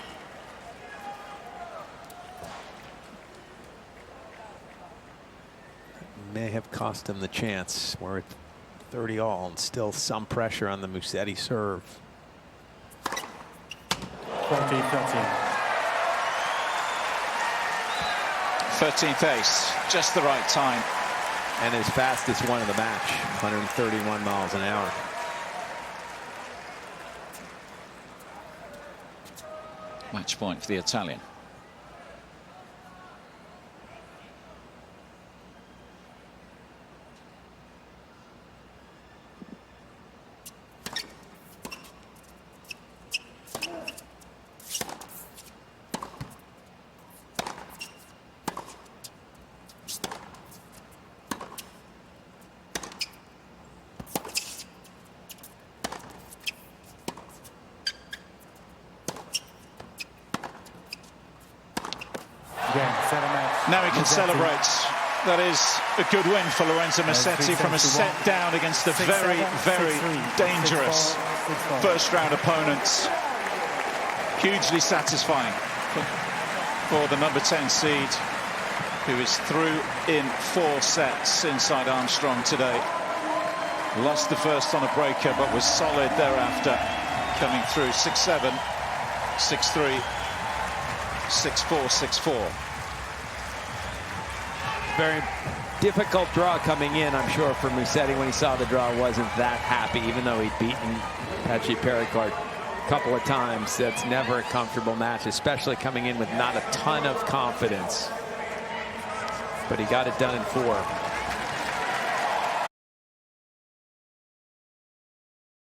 may have cost him the chance. We're at 30 all and still some pressure on the Musetti serve. 13th ace, just the right time. And his fastest one of the match, 131 miles an hour. Match point for the Italian. Now he can celebrate. That is a good win for Lorenzo Musetti from a set down against a very, very dangerous first round opponent. hugely satisfying for the number 10 seed, who is through in 4 sets inside Armstrong today. Lost the first on a breaker, but was solid thereafter, coming through 6-7, 6-3, 6-4, 6-4. Very difficult draw coming in, I'm sure, for Musetti. When he saw the draw, wasn't that happy, even though he'd beaten Mpetshi Perricard a couple of times. That's never a comfortable match, especially coming in with not a ton of confidence. But he got it done in 4.